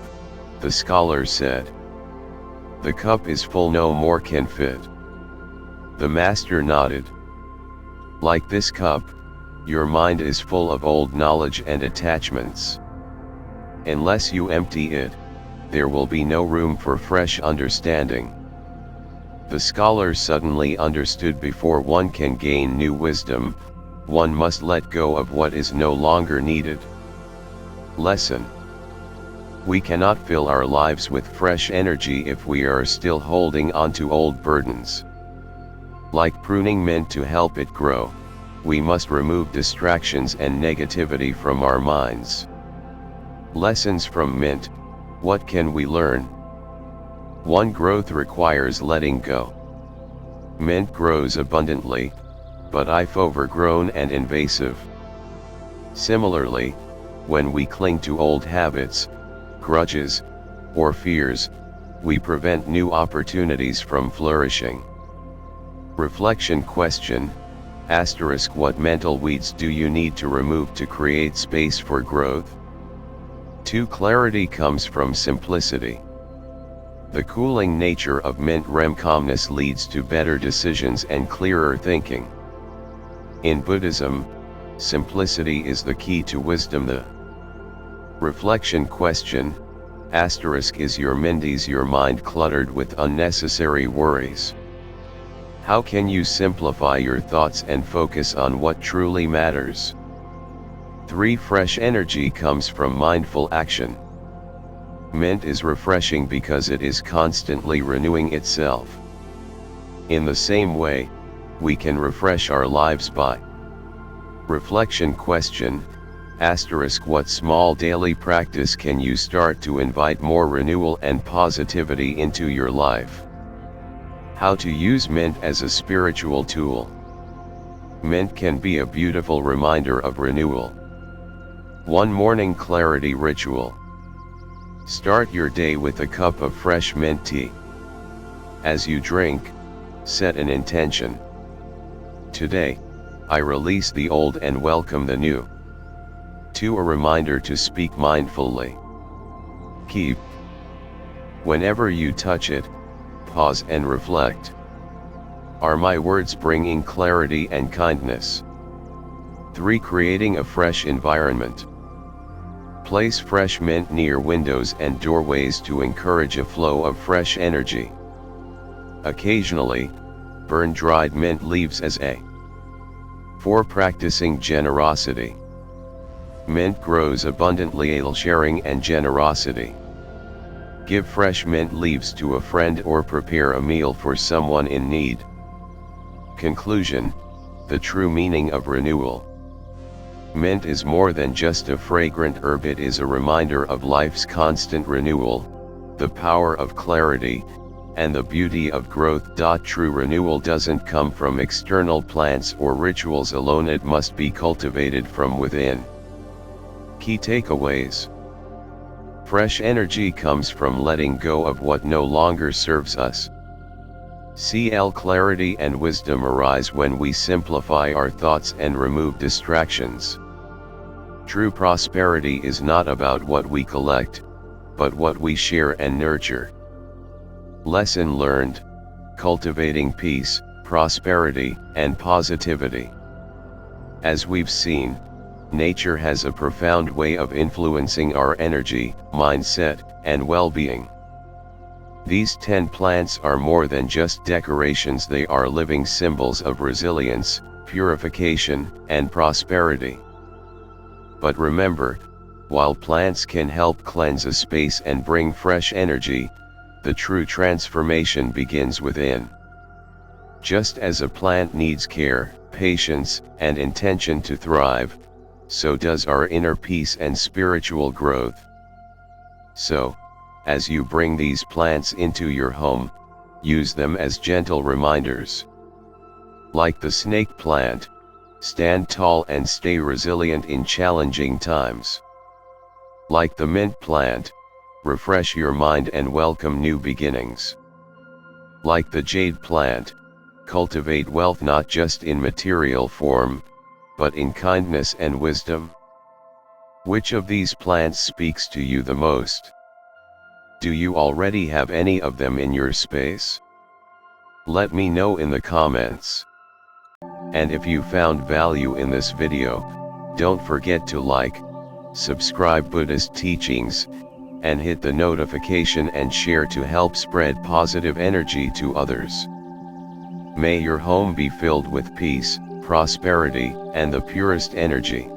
the scholar said. "The cup is full, no more can fit." The master nodded. Like this cup, your mind is full of old knowledge and attachments. Unless you empty it, there will be no room for fresh understanding. The scholar suddenly understood, before one can gain new wisdom, one must let go of what is no longer needed. Lesson: we cannot fill our lives with fresh energy if we are still holding on to old burdens. Like pruning mint to help it grow, we must remove distractions and negativity from our minds. Lessons from mint: what can we learn? 1. Growth requires letting go. Mint grows abundantly, but if overgrown and invasive. Similarly, when we cling to old habits, grudges, or fears, we prevent new opportunities from flourishing. Reflection question: what mental weeds do you need to remove to create space for growth? 2. Clarity comes from simplicity. The cooling nature of mint REM calmness leads to better decisions and clearer thinking. In Buddhism, simplicity is the key to wisdom. The reflection question: is your mind cluttered with unnecessary worries? How can you simplify your thoughts and focus on what truly matters? 3. Fresh energy comes from mindful action. Mint is refreshing because it is constantly renewing itself. In the same way, we can refresh our lives by reflection question: what small daily practice can you start to invite more renewal and positivity into your life? How to use mint as a spiritual tool. Mint can be a beautiful reminder of renewal. 1. Morning clarity ritual. Start your day with a cup of fresh mint tea. As you drink, set an intention. Today, I release the old and welcome the new. 2. A reminder to speak mindfully. Keep. Whenever you touch it, pause and reflect. Are my words bringing clarity and kindness? 3. Creating a fresh environment. Place fresh mint near windows and doorways to encourage a flow of fresh energy. Occasionally, burn dried mint leaves as a 4. Practicing generosity. Mint grows abundantly. Sharing and generosity. Give fresh mint leaves to a friend or prepare a meal for someone in need. Conclusion: the true meaning of renewal. Mint is more than just a fragrant herb, it is a reminder of life's constant renewal, the power of clarity, and the beauty of growth. True renewal doesn't come from external plants or rituals alone, it must be cultivated from within. Key takeaways: fresh energy comes from letting go of what no longer serves us. Clarity and wisdom arise when we simplify our thoughts and remove distractions. True prosperity is not about what we collect, but what we share and nurture. Lesson learned: cultivating peace, prosperity, and positivity. As we've seen, nature has a profound way of influencing our energy, mindset, and well-being. These 10 plants are more than just decorations, they are living symbols of resilience, purification, and prosperity. But remember, while plants can help cleanse a space and bring fresh energy, the true transformation begins within. Just as a plant needs care, patience, and intention to thrive, so does our inner peace and spiritual growth. So, as you bring these plants into your home, use them as gentle reminders. Like the snake plant, stand tall and stay resilient in challenging times. Like the mint plant, refresh your mind and welcome new beginnings. Like the jade plant, cultivate wealth not just in material form, but in kindness and wisdom. Which of these plants speaks to you the most? Do you already have any of them in your space? Let me know in the comments. And if you found value in this video, don't forget to like, subscribe Buddhist teachings, and hit the notification and share to help spread positive energy to others. May your home be filled with peace, prosperity, and the purest energy.